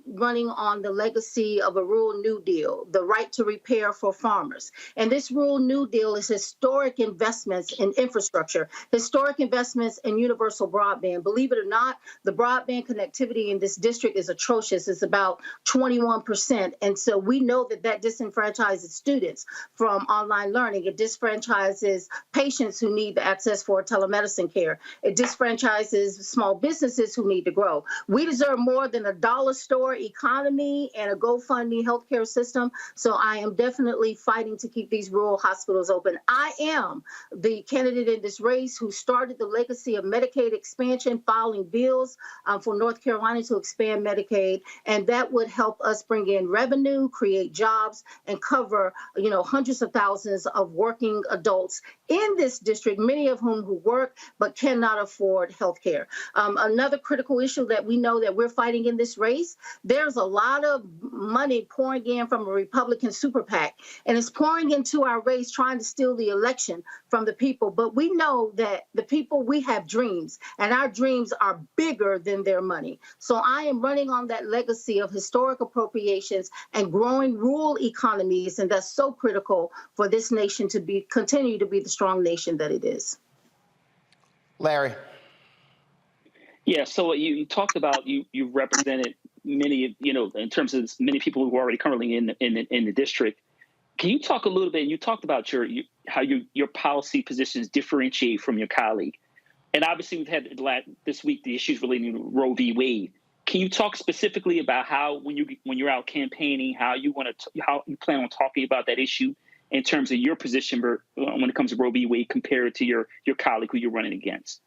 running on the legacy of a Rural New Deal, the right to repair for farmers. And this Rural New Deal is historic investments in infrastructure, historic investments in universal broadband. Believe it or not, the broadband connectivity in this district is atrocious. It's about 21%. And so we know that disenfranchises students from online learning. It disenfranchises patients who need the access for telemedicine care. It disenfranchises small businesses who need to grow. We deserve more than a dollar store economy and a GoFundMe healthcare system. So I am definitely fighting to keep these rural hospitals open. I am the candidate in this race who started the legacy of Medicaid expansion, filing bills for North Carolina to expand Medicaid. And that would help us bring in revenue, create jobs, and cover, hundreds of thousands of working adults in this district, many of whom who work but cannot afford health care. Another critical issue that we know that we're fighting in this race, there's a lot of money pouring in from a Republican super PAC, and it's pouring into our race trying to steal the election from the people. But we know that the people, we have dreams, and our dreams are bigger than their money. So I am running on that legacy of historic appropriations and growing rural economies, and that's so critical for this nation to continue to be the strong nation that it is. Larry. Yeah, so you talked about you represented many, in terms of many people who are already currently in the district. Can you talk a little bit? You talked about how your policy positions differentiate from your colleague, and obviously we've had this week the issues relating to Roe v. Wade. Can you talk specifically about how when you're out campaigning, how you plan on talking about that issue in terms of your position when it comes to Roe v. Wade compared to your colleague who you're running against?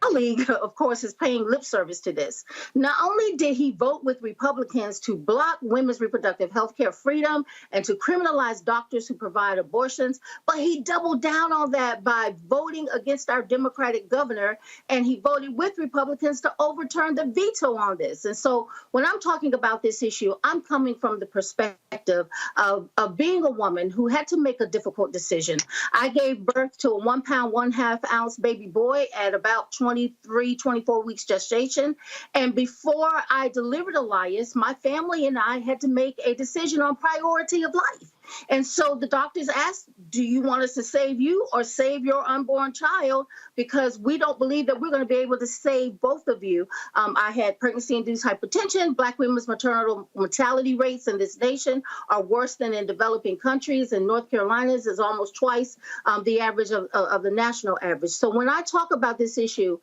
Colleague, of course, is paying lip service to this. Not only did he vote with Republicans to block women's reproductive health care freedom and to criminalize doctors who provide abortions, but he doubled down on that by voting against our Democratic governor, and he voted with Republicans to overturn the veto on this. And so when I'm talking about this issue, I'm coming from the perspective of being a woman who had to make a difficult decision. I gave birth to a 1 pound, 1/2 ounce baby boy at about 23, 24 weeks gestation. And before I delivered Elias, my family and I had to make a decision on priority of life. And so the doctors asked, do you want us to save you or save your unborn child? Because we don't believe that we're going to be able to save both of you. I had pregnancy-induced hypertension. Black women's maternal mortality rates in this nation are worse than in developing countries. And North Carolina's is almost twice the average of the national average. So when I talk about this issue,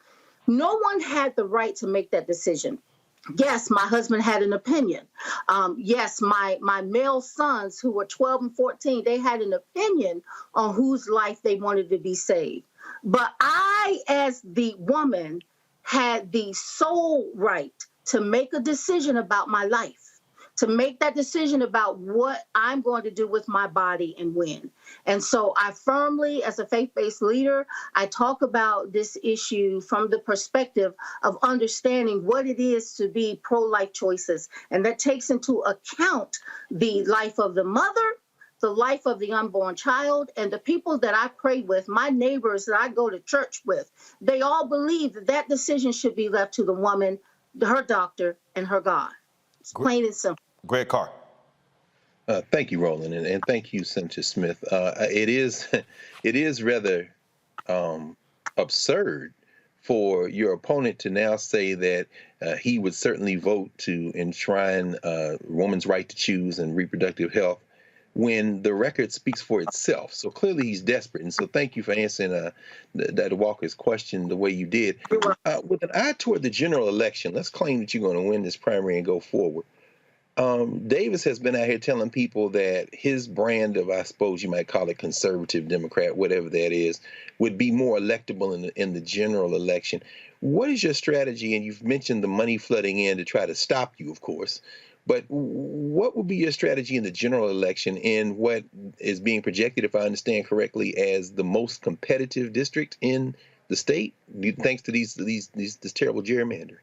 no one had the right to make that decision. Yes, my husband had an opinion. Yes, my male sons who were 12 and 14, they had an opinion on whose life they wanted to be saved. But I, as the woman, had the sole right to make a decision about my life, to make that decision about what I'm going to do with my body and when. And so I firmly, as a faith-based leader, I talk about this issue from the perspective of understanding what it is to be pro-life choices. And that takes into account the life of the mother, the life of the unborn child, and the people that I pray with, my neighbors that I go to church with. They all believe that decision should be left to the woman, her doctor, and her God. It's plain and simple. Greg Carr. Thank you, Roland, and thank you, Senator Smith. It is, it is rather absurd for your opponent to now say that he would certainly vote to enshrine women's right to choose and reproductive health when the record speaks for itself. So clearly he's desperate. And so thank you for answering Dr. Walker's question the way you did. With an eye toward the general election, let's claim that you're going to win this primary and go forward. Davis has been out here telling people that his brand of, I suppose you might call it conservative Democrat, whatever that is, would be more electable in the general election. What is your strategy? And you've mentioned the money flooding in to try to stop you, of course. But what would be your strategy in the general election in what is being projected, if I understand correctly, as the most competitive district in the state, thanks to this terrible gerrymander?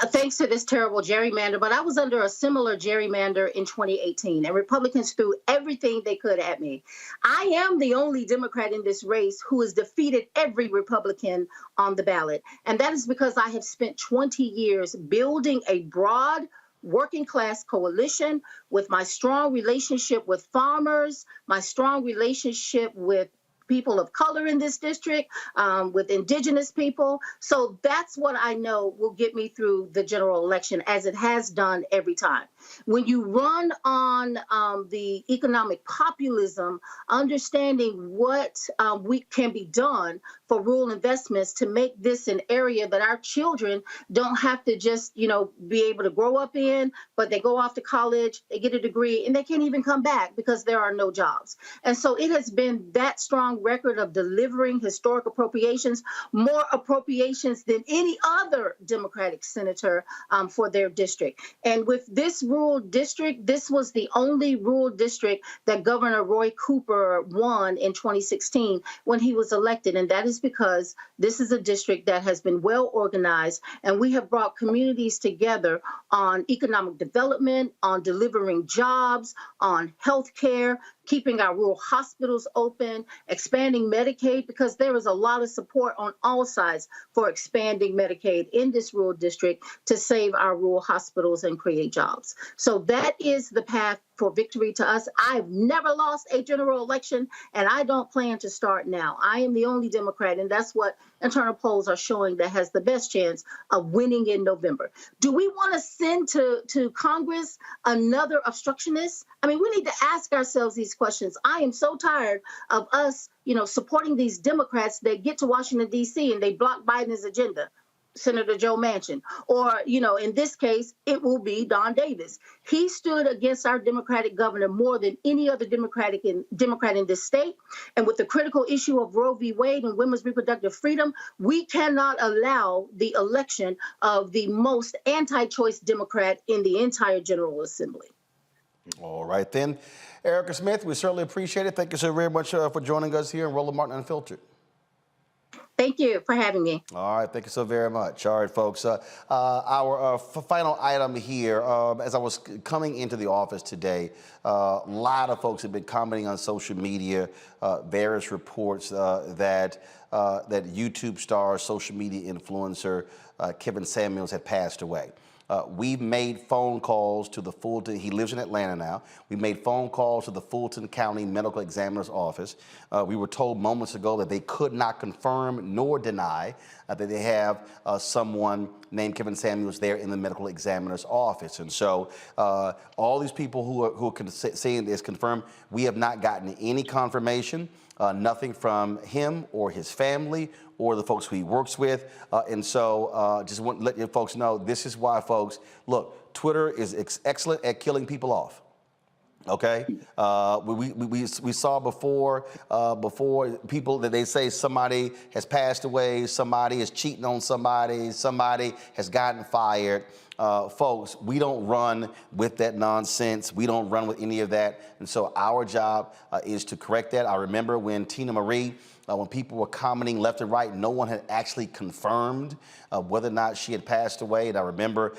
Thanks to this terrible gerrymander, but I was under a similar gerrymander in 2018, and Republicans threw everything they could at me. I am the only Democrat in this race who has defeated every Republican on the ballot, and that is because I have spent 20 years building a broad working class coalition with my strong relationship with farmers, my strong relationship with people of color in this district, with indigenous people. So that's what I know will get me through the general election, as it has done every time. When you run on the economic populism, understanding what can be done for rural investments to make this an area that our children don't have to just, be able to grow up in, but they go off to college, they get a degree, and they can't even come back because there are no jobs. And so it has been that strong record of delivering historic appropriations, more appropriations than any other Democratic senator for their district. And with this rural district, this was the only rural district that Governor Roy Cooper won in 2016 when he was elected. And that is because this is a district that has been well organized, and we have brought communities together on economic development, on delivering jobs, on health care, keeping our rural hospitals open, expanding Medicaid, because there is a lot of support on all sides for expanding Medicaid in this rural district to save our rural hospitals and create jobs. So that is the path for victory to us. I've never lost a general election, and I don't plan to start now. I am the only Democrat, and that's what internal polls are showing, that has the best chance of winning in November. Do we want to send to Congress another obstructionist? I mean, we need to ask ourselves these questions. I am so tired of us, supporting these Democrats that get to Washington, D.C., and they block Biden's agenda. Senator Joe Manchin, or, in this case, it will be Don Davis. He stood against our Democratic governor more than any other Democrat in this state. And with the critical issue of Roe v. Wade and women's reproductive freedom, we cannot allow the election of the most anti-choice Democrat in the entire General Assembly. All right, then. Erica Smith, we certainly appreciate it. Thank you so very much for joining us here in Roland Martin Unfiltered. Thank you for having me. All right, thank you so very much. All right, folks, our final item here, as I was coming into the office today, a lot of folks have been commenting on social media, various reports that YouTube star, social media influencer, Kevin Samuels had passed away. We've made phone calls to the Fulton, he lives in Atlanta now. We made phone calls to the Fulton County Medical Examiner's Office. We were told moments ago that they could not confirm nor deny that they have someone named Kevin Samuels there in the medical examiner's office. And so all these people who are saying this confirmed, we have not gotten any confirmation, nothing from him or his family or the folks who he works with. And so just want to let you folks know, this is why, folks, look, Twitter is excellent at killing people off. Okay, we saw before people that they say somebody has passed away, somebody is cheating on somebody has gotten fired. Folks, we don't run with that nonsense. We don't run with any of that. And so our job is to correct that. I remember when Tina Marie, when people were commenting left and right, no one had actually confirmed whether or not she had passed away. And I remember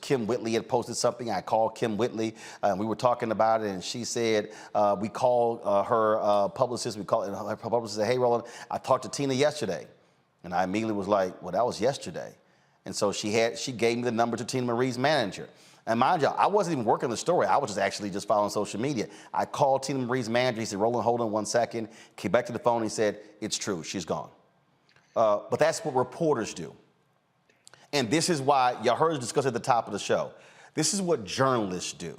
Kim Whitley had posted something. I called Kim Whitley and we were talking about it, and she said, we called her publicist, her publicist said, hey, Roland, I talked to Tina yesterday. And I immediately was like, well, that was yesterday. And so she gave me the number to Tina Marie's manager. And mind you, I wasn't even working the story. I was just actually just following social media. I called Tina Marie's manager. He said, Roland, hold on 1 second. Came back to the phone. He said, it's true. She's gone. But that's what reporters do. And this is why, y'all heard us discuss at the top of the show, this is what journalists do.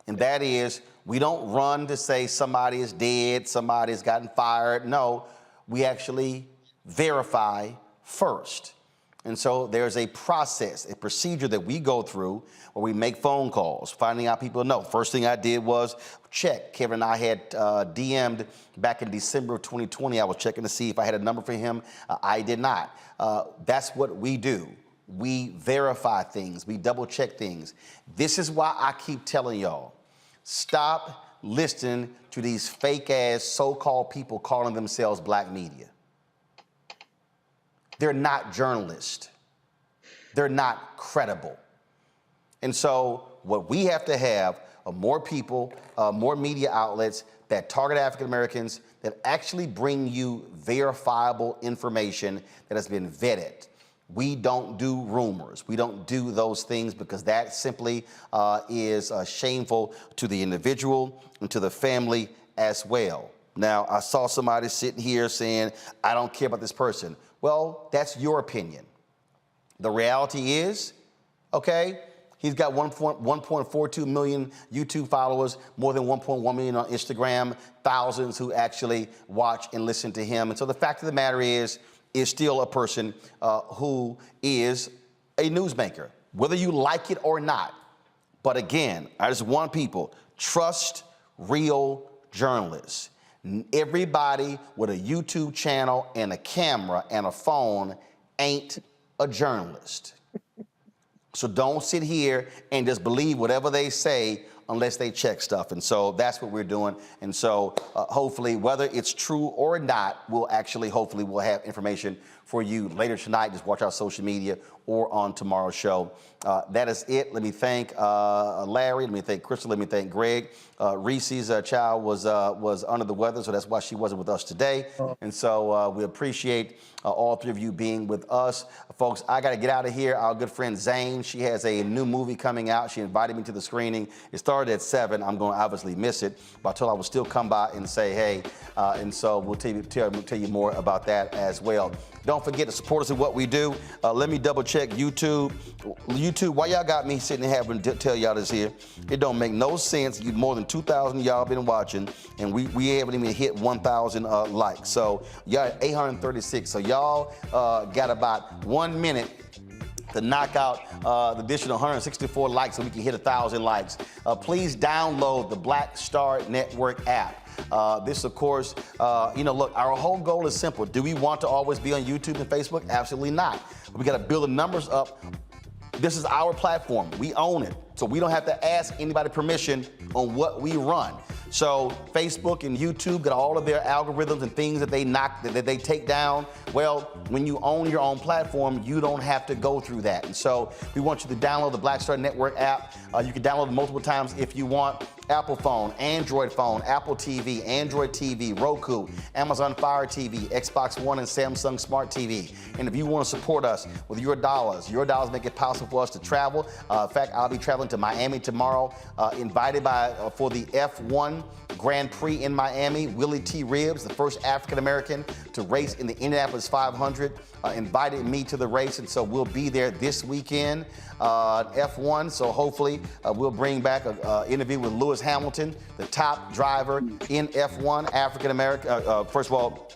And that is, we don't run to say somebody is dead, somebody's gotten fired. No, we actually verify first. And so there's a process, a procedure that we go through where we make phone calls, finding out people know. First thing I did was check. Kevin and I had DM'd back in December of 2020. I was checking to see if I had a number for him. I did not. That's what we do. We verify things. We double check things. This is why I keep telling y'all, stop listening to these fake ass so-called people calling themselves black media. They're not journalists. They're not credible. And so what we have to have are more people, more media outlets that target African Americans, that actually bring you verifiable information that has been vetted. We don't do rumors. We don't do those things because that simply is shameful to the individual and to the family as well. Now, I saw somebody sitting here saying, I don't care about this person. Well, that's your opinion. The reality is, okay, he's got 1.42 million YouTube followers, more than 1.1 million on Instagram, thousands who actually watch and listen to him. And so the fact of the matter is still a person who is a newsmaker, whether you like it or not. But again, I just want people, trust real journalists. Everybody with a YouTube channel and a camera and a phone ain't a journalist. So don't sit here and just believe whatever they say unless they check stuff. And so that's what we're doing. And so hopefully, whether it's true or not, we'll have information for you later tonight. Just watch our social media or on tomorrow's show. That is it. Let me thank Larry. Let me thank Crystal. Let me thank Greg. Reese's child was under the weather, so that's why she wasn't with us today. And so we appreciate all three of you being with us. Folks, I got to get out of here. Our good friend Zane, she has a new movie coming out. She invited me to the screening. It started at 7. I'm going to obviously miss it, but I told her I would still come by and say hey. And so we'll tell you more about that as well. Don't forget to support us in what we do. Let me double check YouTube. YouTube, why y'all got me sitting here having to tell y'all this here? It don't make no sense. You more than 2,000 y'all been watching, and we haven't even hit 1,000 likes. So y'all at 836. So y'all got about 1 minute to knock out the additional 164 likes so we can hit 1,000 likes. Please download the Black Star Network app. This, of course, look, our whole goal is simple. Do we want to always be on YouTube and Facebook? Absolutely not. We got to build the numbers up. This is our platform. We own it. So we don't have to ask anybody permission on what we run. So Facebook and YouTube got all of their algorithms and things that they take down. Well, when you own your own platform, you don't have to go through that. And so we want you to download the Black Star Network app. You can download it multiple times if you want. Apple phone, Android phone, Apple TV, Android TV, Roku, Amazon Fire TV, Xbox One, and Samsung Smart TV. And if you want to support us with your dollars make it possible for us to travel. In fact, I'll be traveling to Miami tomorrow, invited for the F1 Grand Prix in Miami. Willie T. Ribbs, the first African-American to race in the Indianapolis 500, invited me to the race, and so we'll be there this weekend. F1, so hopefully we'll bring back an interview with Lewis Hamilton, the top driver in F1, African-American. First of all,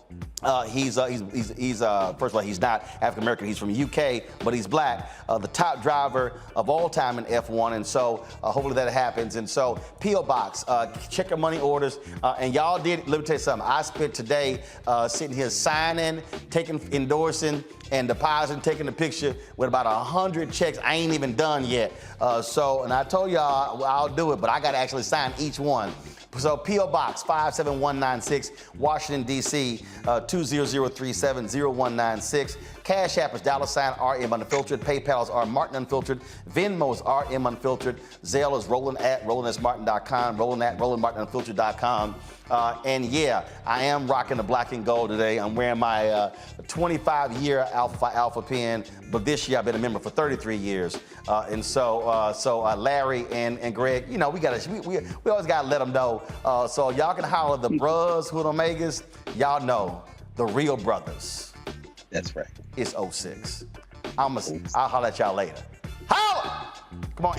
he's not African-American, he's from UK, but he's black, the top driver of all time in F1, and so hopefully that happens. And so P.O. Box, check your money orders, and y'all did, let me tell you something, I spent today sitting here signing, endorsing, and depositing, taking a picture with about 100 checks. I ain't even done yet. And I told y'all I'll do it, but I got to actually sign each one. So P.O. Box 57196, Washington, D.C., 200370196. Cash App is $RM Unfiltered. PayPal is R Martin Unfiltered. Venmo is RM Unfiltered. Zelle is Roland@RolandSMartin.com. Roland@RolandMartinUnfiltered.com. And yeah, I am rocking the black and gold today. I'm wearing my 25-year Alpha pen, but this year I've been a member for 33 years. And so Larry and Greg, you know, we always gotta let them know. So y'all can holler the bros who the Omegas. Y'all know the real brothers. That's right. It's 06. I'll holler at y'all later. Holla! Come on.